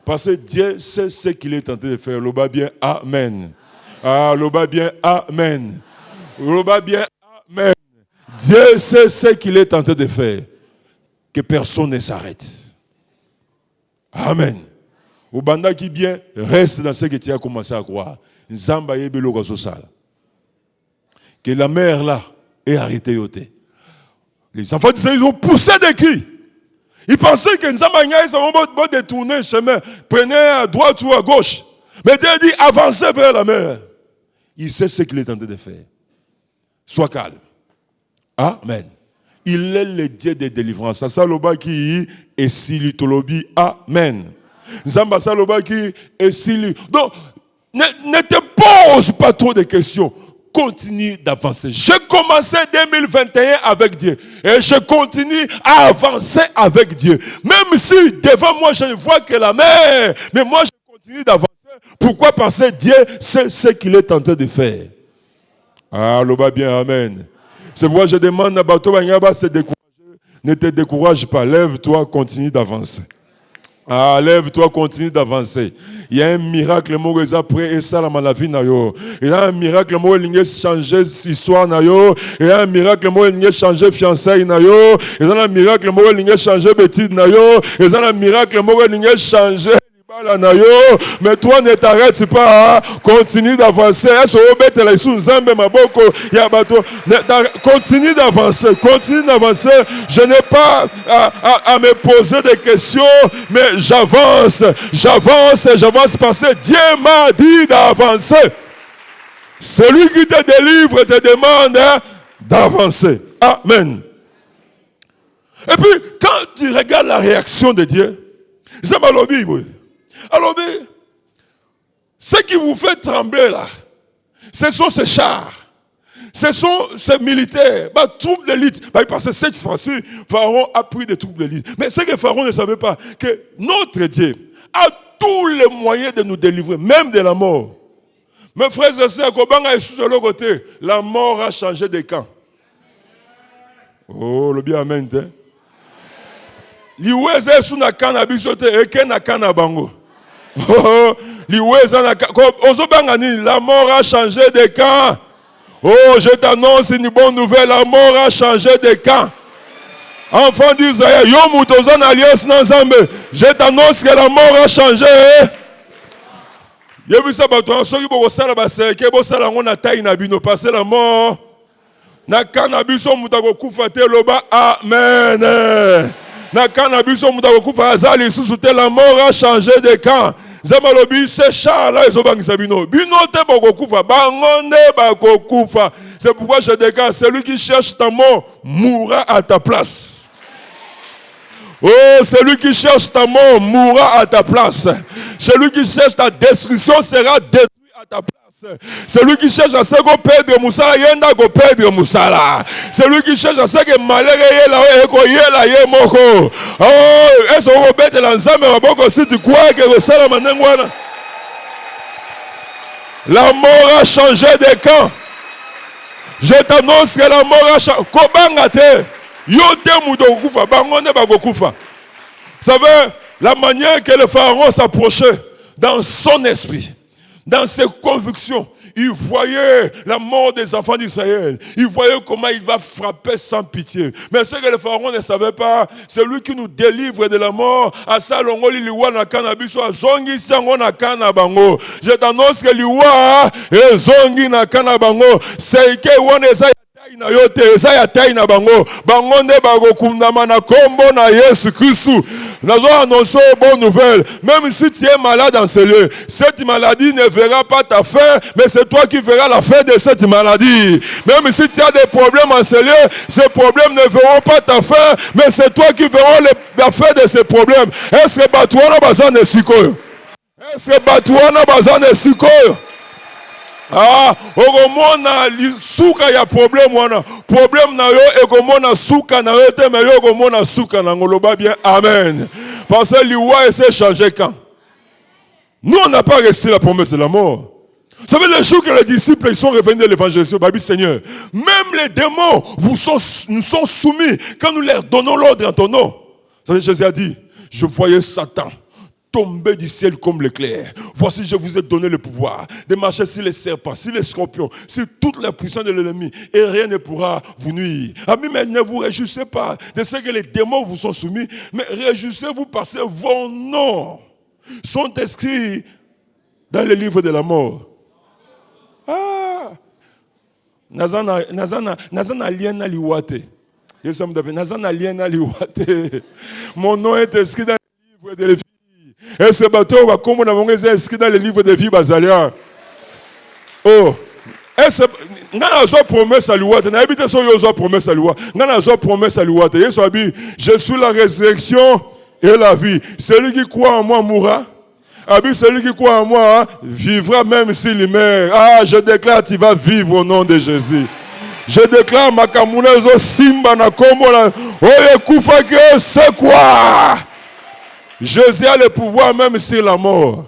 Parce que Dieu sait ce qu'il est en train de faire. Loba bien, amen. Ah, loba bien, amen. Loba bien, amen. Dieu sait ce qu'il est en train de faire. Que personne ne s'arrête. Amen. Au banda qui bien, reste dans ce que tu as commencé à croire. Nzamba yebelo gazosala. Que la mer là est arrêtée au thé. Les enfants d'Israël, ils ont poussé des cris. Ils pensaient que Nzamba Nyaï, ça va détourner le chemin. Prenez à droite ou à gauche. Mais Dieu dit, avancez vers la mer. Il sait ce qu'il est en train de faire. Sois calme. Amen. Il est le Dieu de délivrance. Ça loba qui est sili tolobi. Amen. Nzamba saloba qui est sili. Donc, ne te pose pas trop de questions. Continue d'avancer. J'ai commencé 2021 avec Dieu. Et je continue à avancer avec Dieu. Même si devant moi je ne vois que la mer. Mais moi je continue d'avancer. Pourquoi? Parce que Dieu sait ce qu'il est en train de faire. Ah, loba bien, amen. C'est pourquoi je demande à Bato Banyaba se décourager. Ne te décourage pas. Lève-toi, continue d'avancer. Ah, lève-toi, continue d'avancer. Il y a un miracle, moi, après, et ça, la vie, il y a un miracle, moi, il y a changé l'histoire, il y a un miracle, moi, il y a changé fiançailles, il y a un miracle, moi, il y a changé bêtise, il y a un miracle, moi, il y a changé. Mais toi ne t'arrête pas, continue d'avancer. Continue d'avancer, continue d'avancer. Je n'ai pas à me poser des questions, mais j'avance parce que Dieu m'a dit d'avancer. Celui qui te délivre te demande d'avancer. Amen. Et puis, quand tu regardes la réaction de Dieu, c'est ma lobby. Alors, ce qui vous fait trembler là, ce sont ces chars, ce sont ces militaires, troupes d'élite. Parce que cette fois-ci, Pharaon a pris des troupes d'élite. Mais ce que Pharaon ne savait pas, que notre Dieu a tous les moyens de nous délivrer, même de la mort. Mes frères et sœurs, Kobanga est sous le côté, la mort a changé de camp. Oh, le bien amen. Liweze est sous la canne à bisote et ken na canne à bango. La mort a changé de camp. Oh, je t'annonce une bonne nouvelle. La mort a changé de camp. Enfant d'Israël, je t'annonce que la mort a changé. Passer la mort. Na cannabis mutako kufa te loba amen. Na cannabis mutako kufa azali susute la mort a changé de camp. Zamalobi ce char là ils ont bangisa bino. Bino te boko kufa bangonde bako kufa. C'est pourquoi je déclare celui qui cherche ta mort mourra à ta place. Oh, celui qui cherche ta mort mourra à ta place. Celui qui cherche ta destruction sera détruit à ta place. Celui qui cherche à ce qu'on perdre Moussala, yenda go perdre Moussala. Celui qui cherche à ce que malheur est là, yela yemoko. Oh, est-ce qu'on bête l'ensemble maboko si tu crois que le salam manengwana. La mort a changé de camp. Je t'annonce que la mort a changé. Kobanga te, yote mudo kufa, bangonde bago kufa. Vous savez, la manière que le pharaon s'approchait dans son esprit, dans ses convictions, il voyait la mort des enfants d'Israël. Il voyait comment il va frapper sans pitié. Mais ce que le pharaon ne savait pas, c'est lui qui nous délivre de la mort. Je t'annonce que l'Iwa est zongi na kanabango. C'est que na yote ezaya tai na bango bango nde bakokundama na kombo na Yesu Christ. Nazo annoncer bonne nouvelle. Même si tu es malade dans ce lieu, cette maladie ne verra pas ta fin, mais c'est toi qui verras la fin de cette maladie. Même si tu as des problèmes en ce lieu, ces problèmes ne verront pas ta fin, mais c'est toi qui verras la fin de ces problèmes. Est-ce que Batouana bazan de sikoyo? Est-ce que Batouana bazan de sikoyo? Ah, okomona lisuka ya problème wana. Problème na yo ekomona suka na yo te, mais yo okomona suka na ngoloba bien amen. Parce que l'Iwa s'est changé quand? Nous on n'a pas resté la promesse de la mort. Vous savez, le jour que les disciples ils sont revenus de l'évangélisation, Babi Seigneur, même les démons nous sont soumis quand nous leur donnons l'ordre en ton nom. Vous savez, Jésus a dit, je voyais Satan tomber du ciel comme l'éclair. Voici, je vous ai donné le pouvoir de marcher sur les serpents, sur les scorpions, sur toute la puissance de l'ennemi, et rien ne pourra vous nuire. Amis, mais ne vous réjouissez pas de ce que les démons vous sont soumis, mais réjouissez-vous parce que vos noms sont inscrits dans le livre de la mort. Ah! Nazana liena liwate. Nazana liena liwate. Mon nom est inscrit dans le livre de la vie. Et ce bateau va comme on a inscrit dans le livre de vie Bazalia. Oh! Ngana promesse à l'ouate. Na habite so yo promesse à l'ouate. Ngana promesse à l'ouate. Yesu a dit, je suis la résurrection et la vie. Celui qui croit en moi mourra. Celui qui croit en moi vivra même s'il meurt. Ah, je déclare, tu vas vivre au nom de Jésus. Je déclare, Makamunezo Simba na kombo na oye kufa que c'est quoi? Jésus a le pouvoir même sur la mort.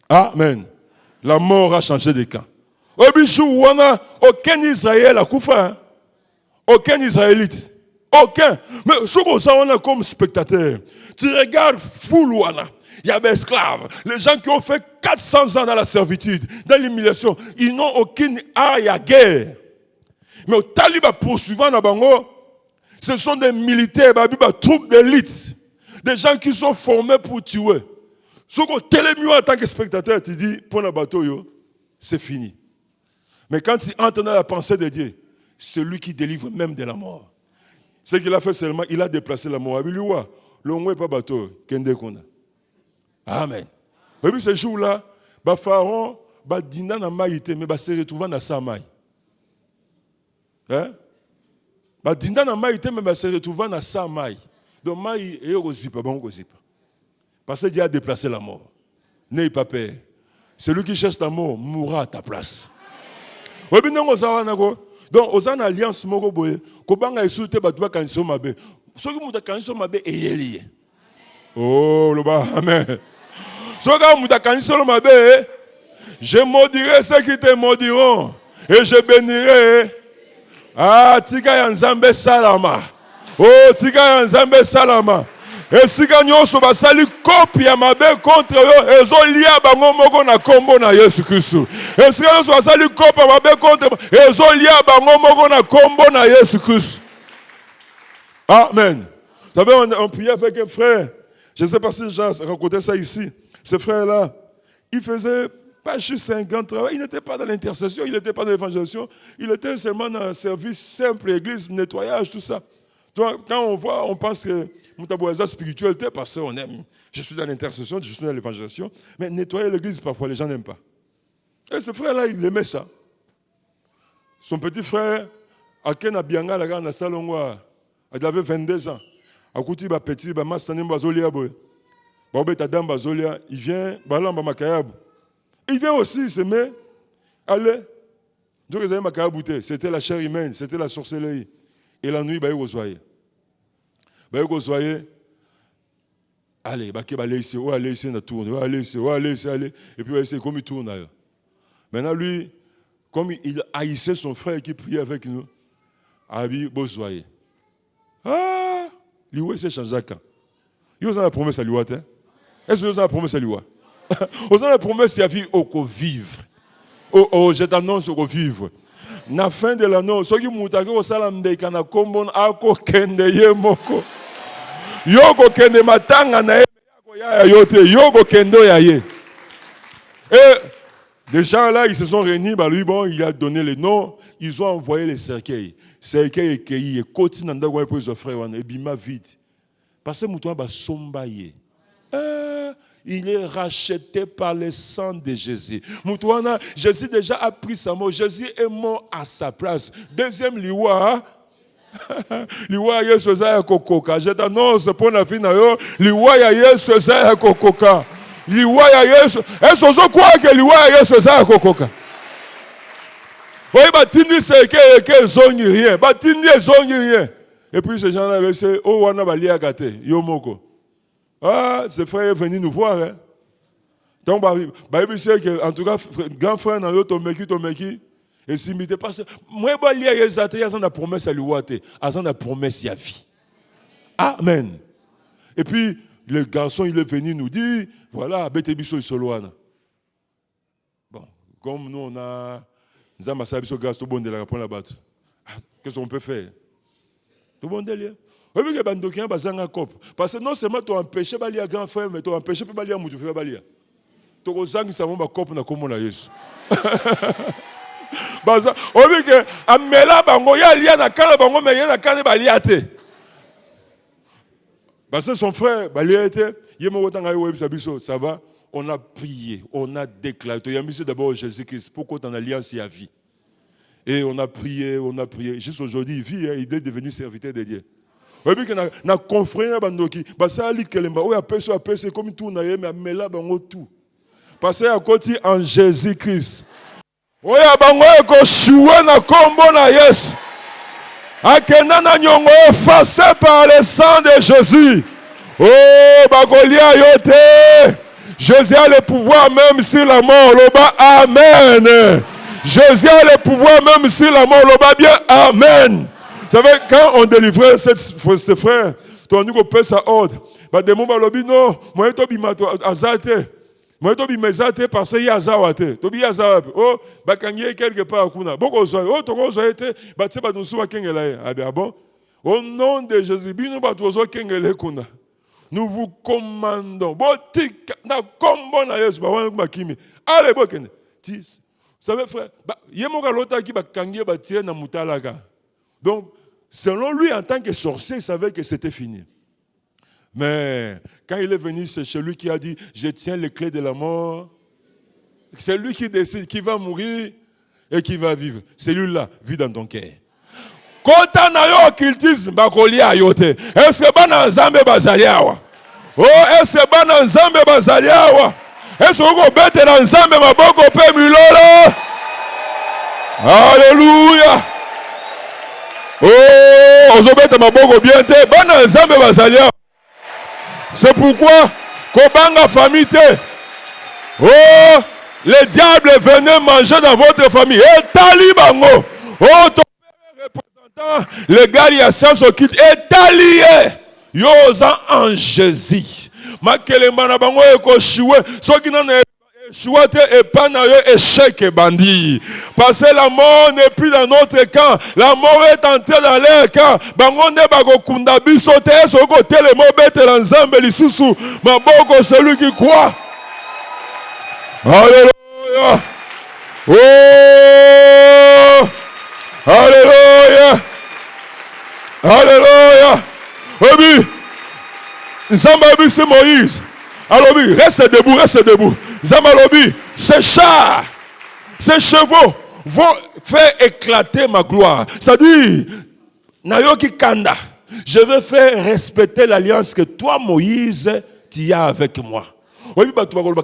Amen. La mort a changé de camp. Aucun Israël a kufa. Aucun Israélite. Aucun. Mais ce qu'on a comme spectateur, tu regardes Foulouana. Il y a des esclaves, les gens qui ont fait 400 ans dans la servitude, dans l'humiliation, ils n'ont aucune aille à guerre. Mais aux talibans poursuivants, ce sont des militaires, des troupes d'élite, des gens qui sont formés pour tuer. Ce qu'on télémue en tant que spectateur, tu dis, pour le bateau, c'est fini. Mais quand tu entres dans la pensée de Dieu, c'est lui qui délivre même de la mort. Ce qu'il a fait seulement, il a déplacé la mort. Le n'est pas bateau, Kende Kona. Amen. Et puis ce jour-là, Pharaon va dîner dans maïté, mais va se retrouver dans sa maille. Hein? Va dîner dans maïté, mais va se retrouver dans sa maille. Donc maille est au zipa, bon au zipa. Parce que Dieu a déplacé la mort. N'ayez pas peur. Celui qui cherche ta mort mourra à ta place. Oui, bien non, donc aux alliances moko boye, kobanga insulté batwa kanso mabe. Soki muta kanso mabe eyeli. Oh, le bas, amen. Je maudirai ceux qui te maudiront et je bénirai. Ah, tika ya nzambe salama. Oh, tika ya nzambe salama. Et si nous sommes sali copie ya mabe contre yo, ezo lia bango moko na kombo na Yesu Kristo. Et si nous sommes sali copie ya mabe contre, ezo lia bango moko na kombo na Yesu Kristo. Amen. Vous savez, on priait avec un frère. Je ne sais pas si j'ai raconté ça ici. Ce frère-là, il faisait pas juste un grand travail. Il n'était pas dans l'intercession, il n'était pas dans l'évangélisation. Il était seulement dans un service simple, église, nettoyage, tout ça. Donc, quand on voit, on pense que Moutaboisa spiritualité, parce qu'on aime. Je suis dans l'intercession, je suis dans l'évangélisation. Mais nettoyer l'église, parfois, les gens n'aiment pas. Et ce frère-là, il aimait ça. Son petit frère, Aken Abianga, la grande Salongoa, il avait 22 ans. Akuti ba petit ba masani bazolia boy. Ba beta dam bazolia, il vient balamba makayabu. Il vient aussi, il se met allez. Donc ils avaient makayabu, c'était la chair humaine, c'était la sorcellerie. Et la nuit ba yozoyer. Ba yozoyer. Allez, ba ke ba laisser, ou aller ici na tourne, ou aller ici, aller et puis c'est comme il tourne là. Maintenant lui, comme il haïssait son frère qui priait avec nous, Abi bozoyer. Ah! L'Iwa s'est changé quand? Ils ont la promesse à l'Iwa. Est-ce que vous avez la promesse à l'Iwa? Vous avez la promesse à vivre au vivre. Oh, je t'annonce au vivre. Na fin de l'annonce, ceux qui m'ont au salambe kana kombon ako kende ye moko. Yoko kende matanga na yako ya yote. Yoko kendo ya ye. Et déjà là, ils se sont réunis. Bah lui, bon, il a donné les noms. Ils ont envoyé les cercueils. Cercueil et cueilli. Et côté nanda ouais pour les frères, et bima vite. Parce que mouton ba sombaye. Il est racheté par le sang de Jésus. Mouton, Jésus déjà a pris sa mort. Jésus est mort à sa place. Deuxième liwa. Liwa Yesu za kokoka. Je t'annonce pour la fin yo. Liwa ya Yesu za kokoka. Liwa ya Yesu. Est-ce que vous croyez que liwa ya Yesu za kokoka? Oui, batindi c'est que zongi rien. Batindi zongi rien. Et puis ces gens-là avaient dit, oh, on a balia gâté, yomoko. Ah, ce frère est venu nous voir. Hein. Donc, Bible sait que, en tout cas, grand frère dans l'autre, Tomeki, et s'imiter parce que moi, il y a une promesse à lui, il y a une promesse à vie. Amen. Et puis, le garçon, il est venu nous dire, voilà, Betebiso et Soloana. Bon, comme nous, on a. Qu'est-ce qu'on peut faire? Tout le monde est là. Parce que non seulement tu empêches de faire grand frère, mais tu empêches de faire moutou frère. Tu as dit savons cop na komo na Yesu. Parce que amela bango ya lia na kana bango mais ya na kana balia te. Parce que son frère balia te, yemo tanga yo biso, ça va. On a prié, on a déclaré. Tu as mis d'abord Jésus-Christ pour qu'on ait alliance et à vie. Et on a prié. Juste aujourd'hui, il vit, il est devenu serviteur de Dieu. Oui, puis na confrère bandoki, ça ali kelemba, o ya peso comme tout na yeme amela bango tout. Parce à côté en Jésus-Christ. O ya bango ko choué na kombo na Yesu. Akena na nyongo effacé par le sang de Jésus. Oh, bakolia yote. Jésus a le pouvoir même sur la mort. Loba, amen. Jésus a le pouvoir même sur la mort. Loba, bien, amen. Vous savez, quand on délivrait ses frères, on dit qu'on peut ça ordre. Des moments, lobi, non, moi, je suis azate. Moi, je suis azate parce qu'il y a azawate. Tu es azawate. Oh, bakangye quelque part. Beaucoup de oh, tu as été, tu sais, nous sommes kengela. Ah bon? Au nom de Jésus, nous sommes kengela kuna. Nous vous commandons. Allez, vous savez, frère, donc, selon lui, en tant que sorcier, il savait que c'était fini. Mais quand il est venu, c'est chez lui qui a dit, je tiens les clés de la mort. C'est lui qui décide qui va mourir et qui va vivre. Celui-là vit dans ton cœur. Kota na yo occultisme bakolia ayote. Est-ce que bana nzambe bazali awa? Oh, est-ce que bana nzambe bazali awa? Est-ce que bete na nzambe maboko pe milolo? Alléluia. Oh, ozobete maboko bien te bana nzambe bazali awa. C'est pourquoi kobanga famille te. Oh, le diable venait manger dans votre famille. Et talibango. Oh, le gars, il y a ça, ce qui est allié. Yosa en Jésus. Ma kelemba bango eko choué. Ce qui n'en est choué et pas na yo échec et bandit. Parce que la mort n'est plus dans notre camp. La mort est entrée dans leur camp. Bango ne bago kunda biso te so côté le mot bête l'ensemble lisusu. Ma boko celui qui croit. Alléluia. Oh. Alléluia. Alléluia. Oui. Zambalobi, c'est Moïse. Alobi, reste debout, reste debout. Zambalobi, ces chars, ces chevaux vont faire éclater ma gloire. C'est-à-dire, Nayoki Kanda, je veux faire respecter l'alliance que toi, Moïse, tu as avec moi. Oui,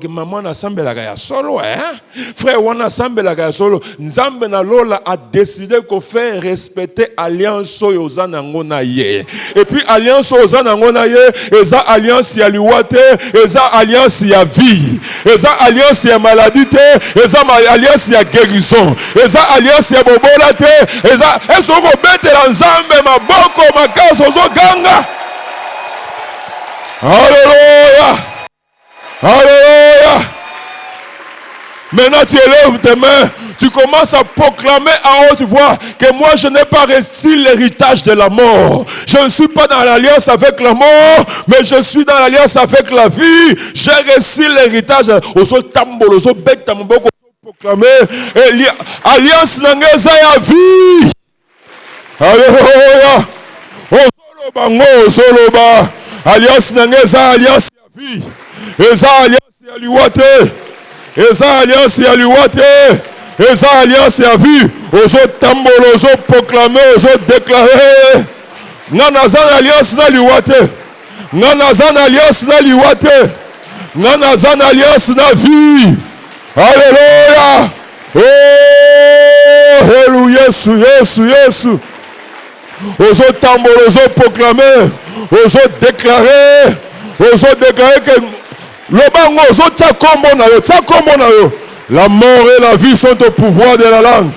maman na sambe la gaya solo, hein? Frère, on a sambe la gaya solo. Nzambe na lola a décidé qu'on fait respecter alliance yozana ngona ye. Et puis alliance yozana ngona ye, eza alliance ya liwate, eza alliance ya vie, eza alliance ya maladie te, eza alliance ya guérison, eza alliance ya bobola te, eza esoko bete la nzambe maboko makaso zo ganga. Alléluia. Alléluia. Maintenant tu élèves tes mains, tu commences à proclamer à haute voix que moi je n'ai pas reçu l'héritage de la mort. Je ne suis pas dans l'alliance avec la mort, mais je suis dans l'alliance avec la vie. J'ai reçu l'héritage. Oso tambolo, oso beta mboko proclamer alliance n'engeza ya vie. Alléluia. Osolo bango, osolo ba. Alliance n'engeza alliance ya vie. Eza alliance ya liwate. Eza alliance ya liwate. Eza alliance ya vie. Ozo tambolo, ozo proclamer, ozo déclarer. Ngana zan alliance na liwate. Ngana zan alliance na liwate. Ngana zan alliance na vie. Alléluia. Oh, Yesu, Yesu, Yesu. Ozo tambour, ozo proclamer, ozo déclarer que le bango, ozo tia kombo na yo. La mort et la vie sont au pouvoir de la langue.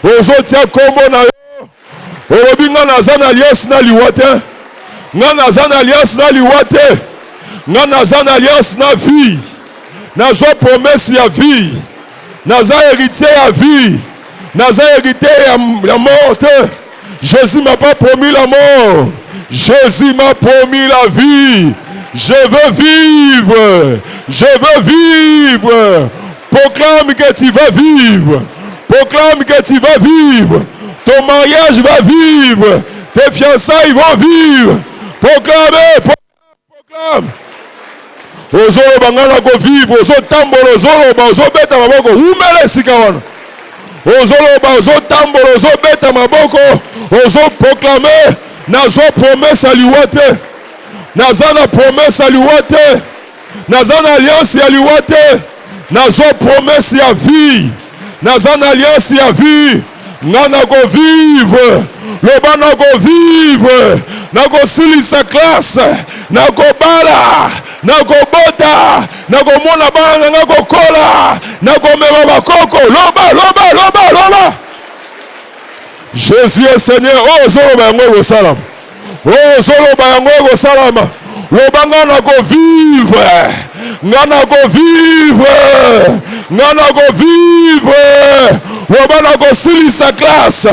Ozo tia kombo na yo. Olobi nga naza na alliance na liwa te. Nga naza na alliance na liwa te. Nga naza na alliance na vie. Nazwa promesse ya vie. Naza héritier ya vie. Naza héritier ya mort te. Jésus m'a pas promis la mort. Jésus m'a promis la vie. Je veux vivre. Je veux vivre. Proclame que tu vas vivre. Proclame que tu vas vivre. Ton mariage va vivre. Tes fiançailles vont vivre. Proclame. Ozo bangana go vivre. Ozo tambolo. Ozo beta maboko. Umele sikawana. Ozo tambolo. Ozo beta maboko. Ozo proclamer. Nazo promesse à liwate. Nazana promesse à liwate. Nazana alliance à liwate. Nazo promesse à vie. Nazana alliance à vie. Nana go vivre. Loba na go vivre. Na go sili sa classe. Na go bala. Na go bota. Na go mona bana. Na go kola. Na go mema bakoko. Loba. Jésus est Seigneur. Oh, zolo yango salam. Oh, zolo yango salam. Loba ngana go vivre. Ngana go vivre. Ngana go vivre. Loba na go sili sa classe.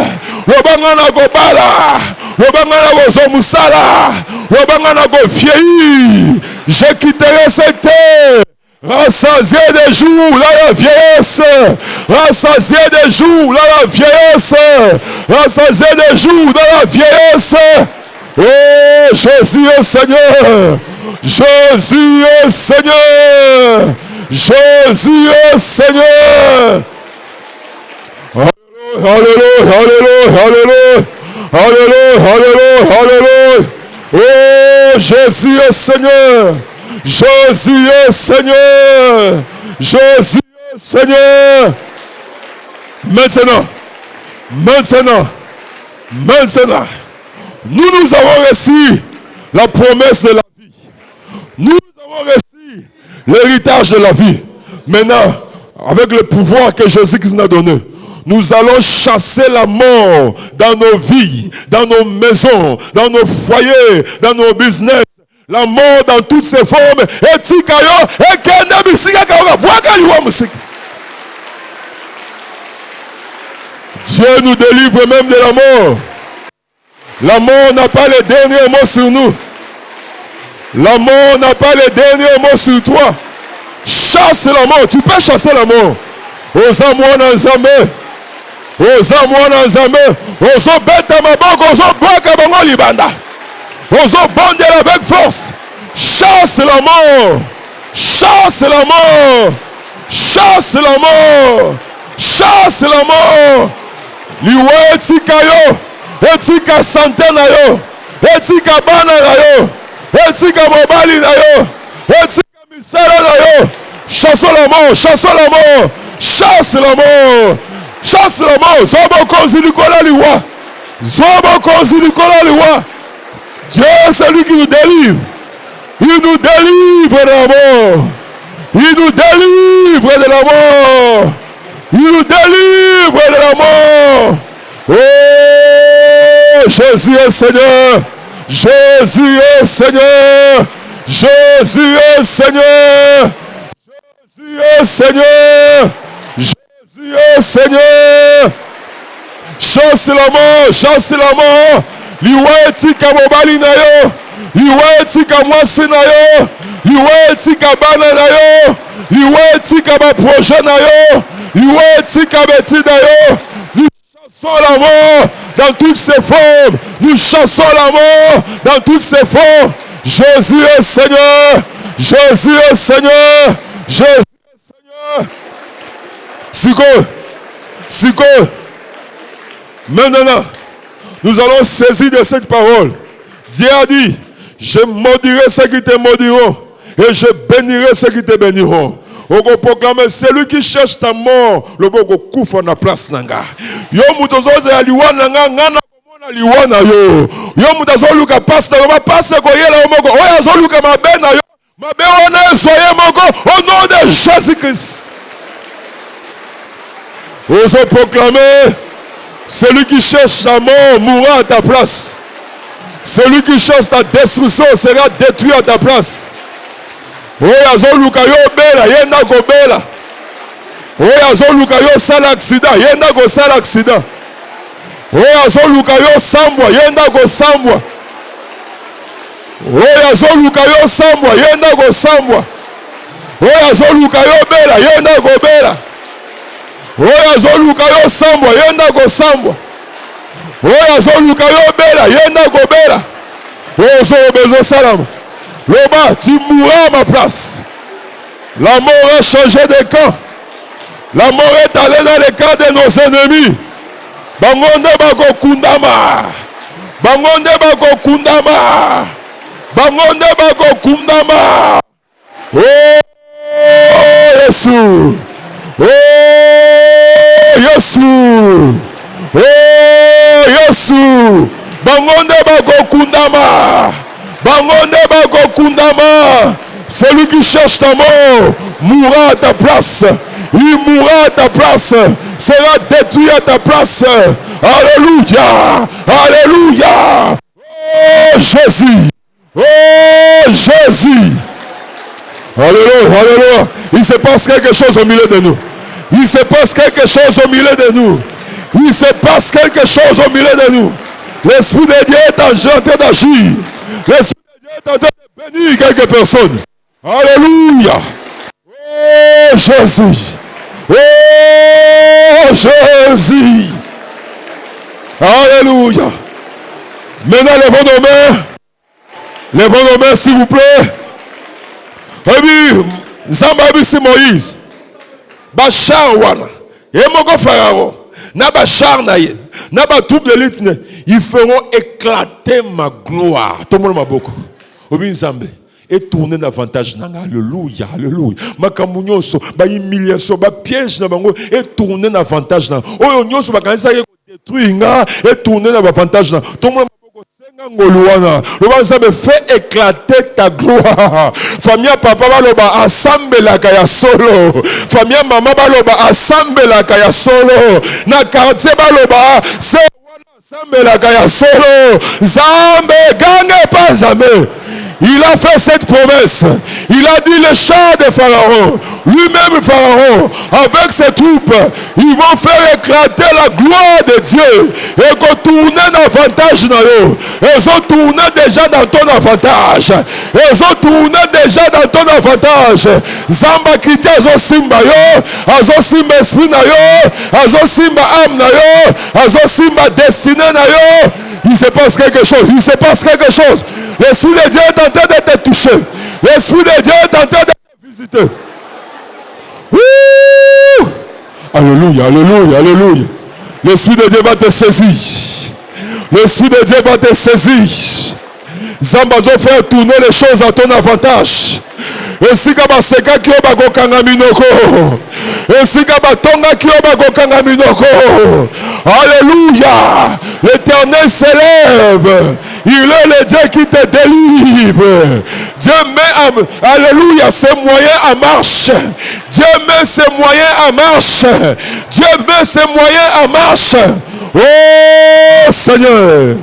Loba ngana go bala. Loba ngana go zomusala. Loba ngana go vieillir. Je quitterai cette terre. Rassasié des jours, là la vieillesse. Rassasié des jours, là la vieillesse. Rassasié des jours, dans la vieillesse. Oh, Jésus est Seigneur. Jésus est Seigneur. Jésus est Seigneur. Alléluia, alléluia, alléluia. Alléluia, alléluia, alléluia. Oh, Jésus est Seigneur. Jésus est Seigneur. Jésus est Seigneur. Maintenant, nous avons reçu la promesse de la vie. Nous avons reçu l'héritage de la vie. Maintenant, avec le pouvoir que Jésus-Christ nous a donné, nous allons chasser la mort dans nos vies, dans nos maisons, dans nos foyers, dans nos business. La mort dans toutes ses formes. Dieu nous délivre même de la mort. La mort n'a pas le dernier mot sur nous. La mort n'a pas le dernier mot sur toi. Chasse la mort. Tu peux chasser la mort. Oza mwana nzambe. Oza mwana nzambe. Ozo beta maboko. Ozo bwaka bango libanda. Ozo bonder avec force. Chasse la mort. Chasse la mort. Chasse la mort. Chasse la mort. Liwe etika yo. Etika santé na yo. Etika bana na yo. Etika mobali na yo. Etika misala na yo. Chasse la mort. Chasse la mort. Chasse la mort. Chasse la mort. Zobo kozi likola liwa. Zobo kozi likola liwa. Dieu est celui qui nous délivre. Il nous délivre de la mort. Il nous délivre de la mort. Il nous délivre de la mort. Oh, Jésus est Seigneur. Jésus est Seigneur. Jésus est Seigneur. Jésus est Seigneur. Jésus est Seigneur. Chasse la mort. Chasse la mort. Liwe tika mobali na yo. Liwe tika mwasi na yo. Liwe tika bana na yo. Liwe tika ba projet na yo. Liwe tika beti na yo. Nous chassons la mort dans toutes ses formes. Nous chassons la mort dans toutes ses formes. Jésus est Seigneur. Jésus est Seigneur. Jésus est Seigneur. Siko. Maintenant, nous allons saisir de cette parole. Dieu a dit, je maudirai ceux qui te maudiront et je bénirai ceux qui te béniront. Oko proclamer celui qui cherche ta mort, le boko koufa na place nanga. Yo mutozoze ya liwana ngana komona liwana yo. Yo mutazoluka pasta yo pasta ko yela omoko. Oya zoluka mabena yo. Mabena soye moko au nom de Jésus-Christ. Ose proclamer celui qui cherche ta mort mourra à ta place. Celui qui cherche ta destruction sera détruit à ta place. Oya zoluka yo bela yenda ko bela. Oya zoluka yo sala accident yenda ko sala accident. Oya zoluka yo sambwa yenda ko sambwa. Oya zoluka yo sambwa yenda ko sambwa. Oya zoluka yo bela yenda ko bela. Oya zoluka yo sambwa yenda ko sambwa. Oya zoluka yo bela yenda ko bela. Ozo bezo salam. Loba, tu mourras à ma place. La mort a changé de camp. La mort est allée dans le camp de nos ennemis. Bangonde bako kundama. Bangonde bako kundama. Bangonde bako kundama. Oh Yesu. Oh Yesu. Oh Yesu. Bangonde bako kundama. Bangonde bako kundama. Celui qui cherche ta mort mourra à ta place. Il mourra à ta place. Sera détruit à ta place. Alléluia. Alléluia. Oh Jésus. Oh Jésus. Alléluia. Alléluia. Il se passe quelque chose au milieu de nous. Il se passe quelque chose au milieu de nous. Il se passe quelque chose au milieu de nous. L'Esprit de Dieu est en train d'agir. L'Esprit de Dieu est en train de bénir quelques personnes. Alléluia. Oh Jésus. Oh Jésus. Alléluia. Maintenant, levons nos mains. Levons nos mains, s'il vous plaît. Et puis, Zambabi, c'est Moïse. Bachar wana. Et mon Pharaon. Na bachar naye. Na ba troupe de l'élite. Ils feront éclater ma gloire. Tout le monde m'a beaucoup. Obi Nzambe. Et tourner davantage. Alléluia, alléluia. Makambu nyonso, ba humiliation, ba piège na bango et tourner davantage. Oyo nyonso ba kanisa ye détruire nga et tourner davantage. Tout le monde fais éclater ta gloire. Famille papa baloba assemble la kaya solo. Famille maman baloba assemble la kaya solo. Na quartier baloba c'est assemble la kaya solo. Zambe gange pas zambe. Il a fait cette promesse. Il a dit le char de Pharaon, lui-même Pharaon, avec ses troupes, ils vont faire éclater la gloire de Dieu et qu'on tourne davantage dans eux. Ils ont tourné déjà dans ton avantage. Ils ont tourné déjà dans ton avantage. Zamba kiti azo simba yo, azo simba esprit na yo, azo simba âme na yo, azo simba destinée na yo. Il se passe quelque chose. Il se passe quelque chose. L'Esprit de Dieu est en train de te toucher. L'Esprit de Dieu est en train de te visiter. Ouh! Alléluia, alléluia, alléluia. L'Esprit de Dieu va te saisir. L'Esprit de Dieu va te saisir. Zambazo faire tourner les choses à ton avantage. Esika baseka kyo bakokanga minoko. Esika batonga kyo bakokanga minoko. Alléluia. L'Éternel s'élève. Il est le Dieu qui te délivre. Dieu met alléluia ses moyens en marche. Dieu met ses moyens en marche. Dieu met ses moyens en marche. Oh Seigneur.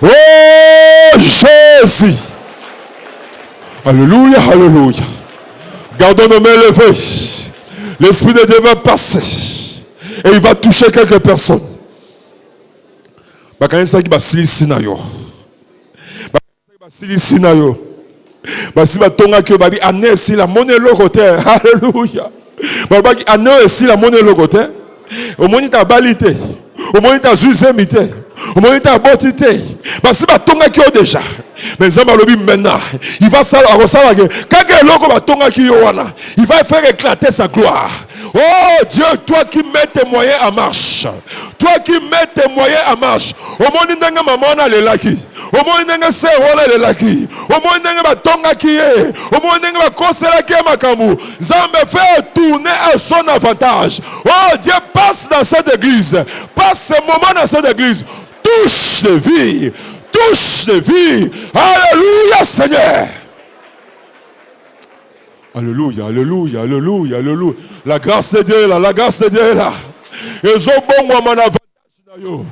Oh Jésus. Alléluia, alléluia. Gardons nos mains levées. L'Esprit de Dieu va passer. Et il va toucher quelques personnes. Bakanisa ki basili sinayo. Basili sinayo. Basili batonga ki babi ane si la monnaie locoté. Alléluia. Babi ane si la monnaie locoté. Au moins ta balité. Au moins ta zuzemité. Au moins ta botité. Basili batonga ki déjà. Mais Zamba lobi maintenant, il va quand il va faire éclater sa gloire. Oh Oh Dieu, toi qui mets tes moyens en marche. Toi qui mets tes moyens en marche. Au monde n'enga maman na le laki. Au monde n'enga se wala le laki. Au monde n'enga batonga qui est. Au monde n'enga ba kosela qui est makamu. Zambe fait tourner à son avantage. Oh Dieu, passe dans cette église. Passe ce moment dans cette église. Touche de vie. Touche de vie. Alléluia Seigneur. Alléluia, alléluia, alléluia, alléluia. La grâce de Dieu est là, la grâce de Dieu est là. Ils ont bon mon avantage na yo.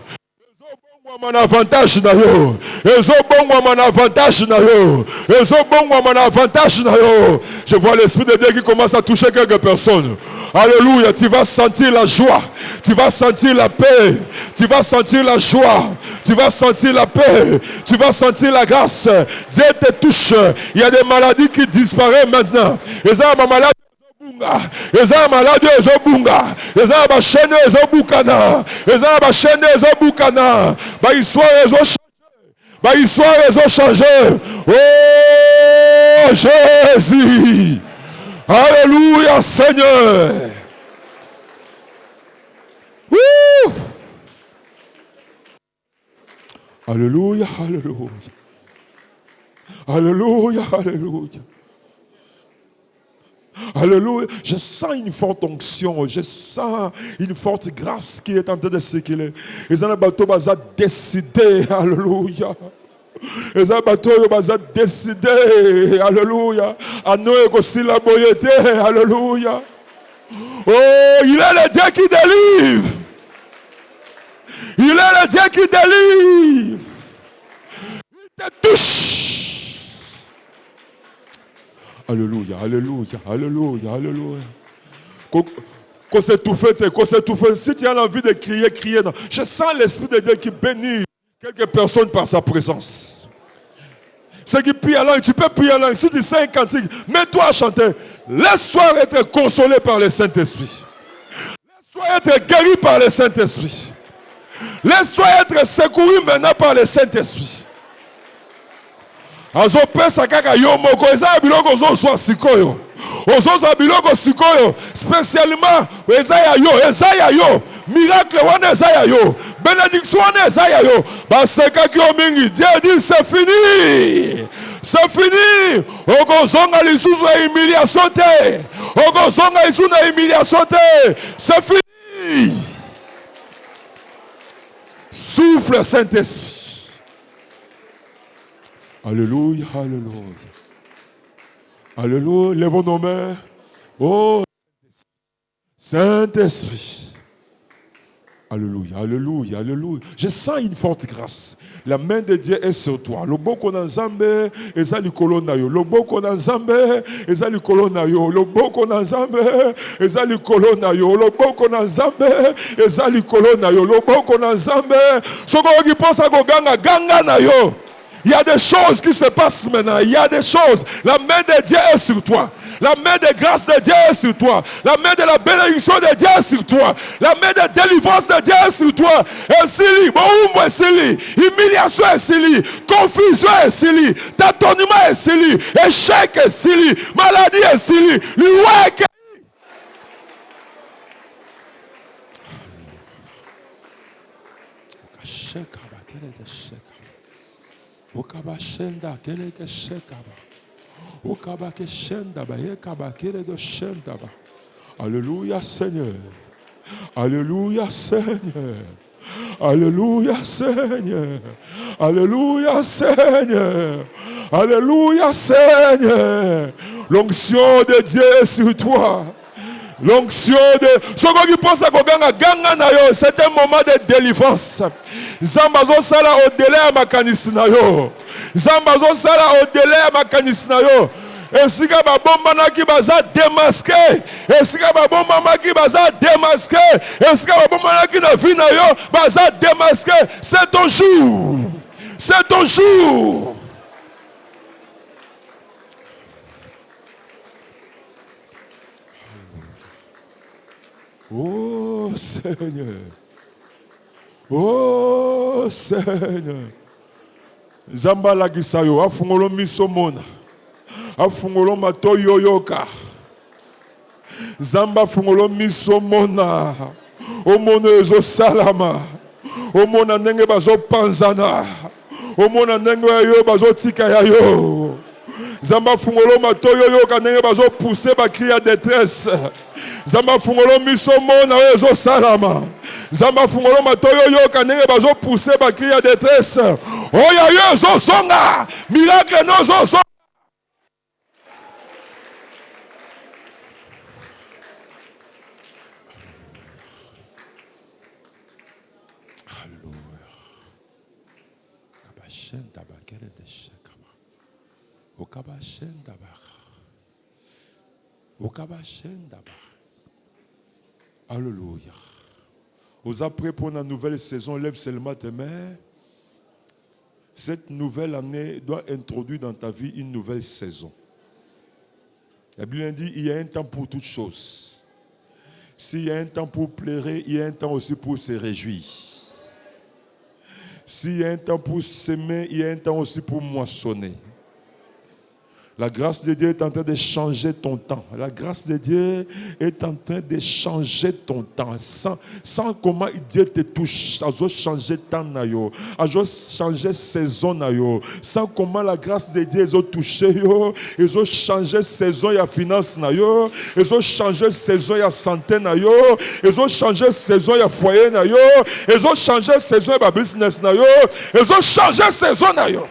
Ils ont bon mon avantage na yo. Ils ont bon mon avantage na yo. Ils ont bon mon avantage na yo. Je vois l'Esprit de Dieu qui commence à toucher quelques personnes. Alléluia, tu vas sentir la joie. Tu vas sentir la paix. Tu vas sentir la joie. Tu vas sentir la paix. Tu vas sentir la grâce. Dieu te touche. Il y a des maladies qui disparaissent maintenant. Et ça, ma maladie. Eza malade ezo bunga, eza ba chaîne ezo bukana, eza ba chaîne ezo bukana, ba histoire ezo changer, ba histoire ezo changer. Oh Jésus, alléluia Seigneur. Woo! Alléluia, alléluia, alléluia, alléluia. Alléluia. Je sens une forte onction. Je sens une forte grâce qui est en train de circuler. Ils ont un bateau qui a décidé. Alléluia. Ils ont un bateau qui a décidé. Alléluia. À nous aussi la boyauté. Alléluia. Oh, il est le Dieu qui délivre. Il est le Dieu qui délivre. Il te touche. Alléluia, alléluia, alléluia, alléluia. Qu'on s'étouffe. Si tu as envie de crier, crier. Je sens l'Esprit de Dieu qui bénit quelques personnes par sa présence. Ceux qui prient en langue, tu peux prier en langue. Si tu sais un cantique, mets-toi à chanter. Laisse-toi être consolé par le Saint-Esprit. Laisse-toi être guéri par le Saint-Esprit. Laisse-toi être secouru maintenant par le Saint-Esprit. Azopesa kaka yo moko eza biloko zo sikoyo. Ozoza biloko sikoyo spécialement eza ya yo. Miracle wana eza ya yo. Bénédiction wana eza ya yo. Baseka ki o mingi. Dieu dit c'est fini. C'est fini. Okozonga lisusu ya humiliation te. Okozonga lisusu na humiliation te. C'est fini. Souffle Saint-Esprit. Alléluia, alléluia. Alléluia, lèvons nos mains. Oh, Saint-Esprit. Alléluia, alléluia, alléluia. Je sens une forte grâce. La main de Dieu est sur toi. Le boko na nzambe ezali kolona yo. Le boko na nzambe ezali kolona yo. Le boko na nzambe ezali kolona yo. Le boko na nzambe ezali kolona yo. Le boko na nzambe soko ki pensa ko ganga na yo. Il y a des choses qui se passent maintenant. Il y a des choses. La main de Dieu est sur toi. La main de grâce de Dieu est sur toi. La main de la bénédiction de Dieu est sur toi. La main de délivrance de Dieu est sur toi. Esili, boumbo esili, humiliation esili, confusion esili, tâtonnement esili, échec esili, maladie esili, liweke. Okabashenda kele ke shekaba. Okabake shenda ba yekaba kele do shenda ba. Alléluia Seigneur. Alléluia Seigneur. Alléluia Seigneur. Alléluia Seigneur. Alléluia Seigneur. L'onction de Dieu est sur toi. L'onction de ce qui pense à ganga na yo, c'est un moment de délivrance. Zambazo sala au délai à makanisi na yo. Zambazo sala au délai à makanisi na yo. Esika ba bomba na ki baza démasqué. Esika ba bomba na ki baza démasqué. Esika ba bomba na ki na vie na yo baza démasqué. C'est ton jour. C'est ton jour. Oh Seigneur. Oh Seigneur. Zamba la gisayo afungolo misomona. Afungolo matoyo yoka. Zamba fungolo miso mona. Omona ezo salama. Omona ndenge bazo panzana. Omona ndenge yo bazo tika ya yo. Zamba fungolo matoyo yo kanenge bazo pousser ba cri à détresse. Zamba fungolo miso mona ezo salama. Zamba fungolo matoyo yo kanenge bazo pousser ba cri à détresse. Oya yo zo songa. Miracle no zo songa. Alléluia. Aux après pour la nouvelle saison, lève seulement tes mains. Cette nouvelle année doit introduire dans ta vie une nouvelle saison. La Bible dit il y a un temps pour toutes choses. S'il y a un temps pour pleurer, il y a un temps aussi pour se réjouir. S'il y a un temps pour s'aimer, il y a un temps aussi pour moissonner. La grâce de Dieu est en train de changer ton temps. La grâce de Dieu est en train de changer ton temps. Sans comment Dieu te touche, à changer ton nayo, à changer saison nayo. Sans comment la grâce de Dieu est touché yo, ils ont changé saison ya finance nayo, ils ont changé saison ya santé nayo, ils ont changé saison ya foyer nayo, ils ont changé saison ya business nayo, ils ont changé saison nayo.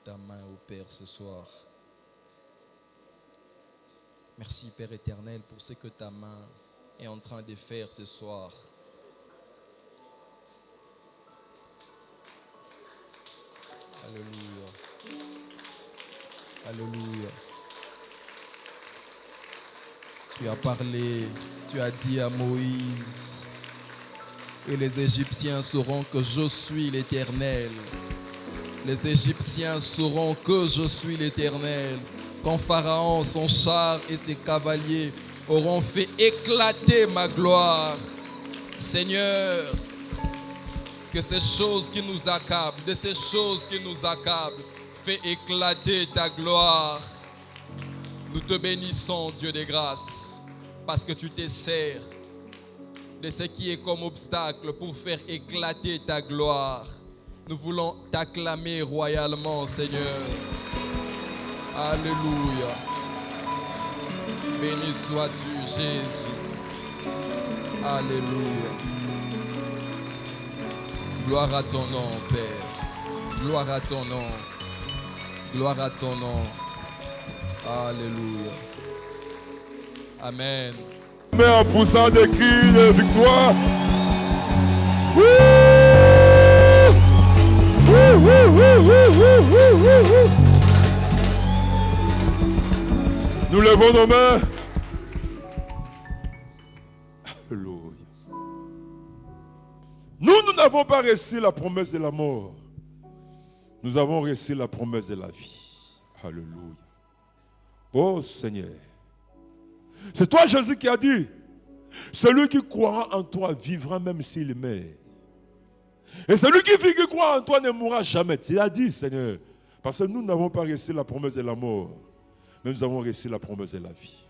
Ta main au Père ce soir. Merci Père éternel pour ce que ta main est en train de faire ce soir. Alléluia. Alléluia. Tu as parlé, tu as dit à Moïse, et les Égyptiens sauront que je suis l'Éternel. Les Égyptiens sauront que je suis l'Éternel, quand Pharaon, son char et ses cavaliers auront fait éclater ma gloire. Seigneur, que ces choses qui nous accablent, de ces choses qui nous accablent, fais éclater ta gloire. Nous te bénissons, Dieu des grâces, parce que tu te sers de ce qui est comme obstacle pour faire éclater ta gloire. Nous voulons t'acclamer royalement, Seigneur. Alléluia. Béni sois-tu, Jésus. Alléluia. Gloire à ton nom, Père. Gloire à ton nom. Gloire à ton nom. Alléluia. Amen. Mais en poussant des cris de victoire. Nous levons nos mains. Alléluia. Nous n'avons pas reçu la promesse de la mort. Nous avons reçu la promesse de la vie. Alléluia. Oh Seigneur. C'est toi Jésus qui a dit, celui qui croira en toi vivra même s'il meurt. Et celui qui croit en toi ne mourra jamais. Tu as dit, Seigneur. Parce que nous n'avons pas reçu la promesse de la mort, mais nous avons reçu la promesse de la vie.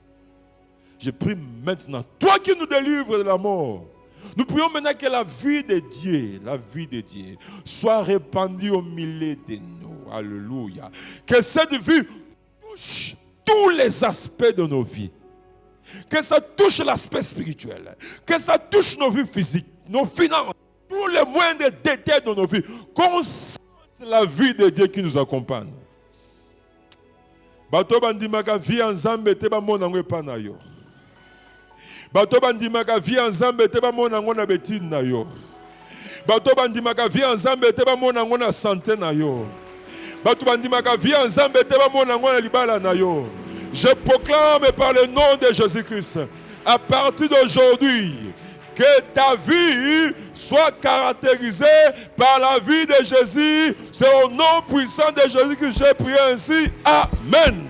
Je prie maintenant, toi qui nous délivres de la mort, nous prions maintenant que la vie de Dieu, soit répandue au milieu de nous. Alléluia. Que cette vie touche tous les aspects de nos vies. Que ça touche l'aspect spirituel. Que ça touche nos vies physiques, nos finances. Tous les moyens de détail de nos vies, qu'on sente la vie de Dieu qui nous accompagne. Bato bandimaka vie ensemble te ba mona ngwe na yo. Bato bandimaka vie ensemble te ba mona ngona betine na yo. Bato bandimaka vie ensemble te ba mona ngona santé na yo. Bato bandimaka vie ensemble te ba mona ngona libala na yo. Je proclame par le nom de Jésus-Christ, à partir d'aujourd'hui, que ta vie soit caractérisée par la vie de Jésus. C'est au nom puissant de Jésus que j'ai prié ainsi. Amen.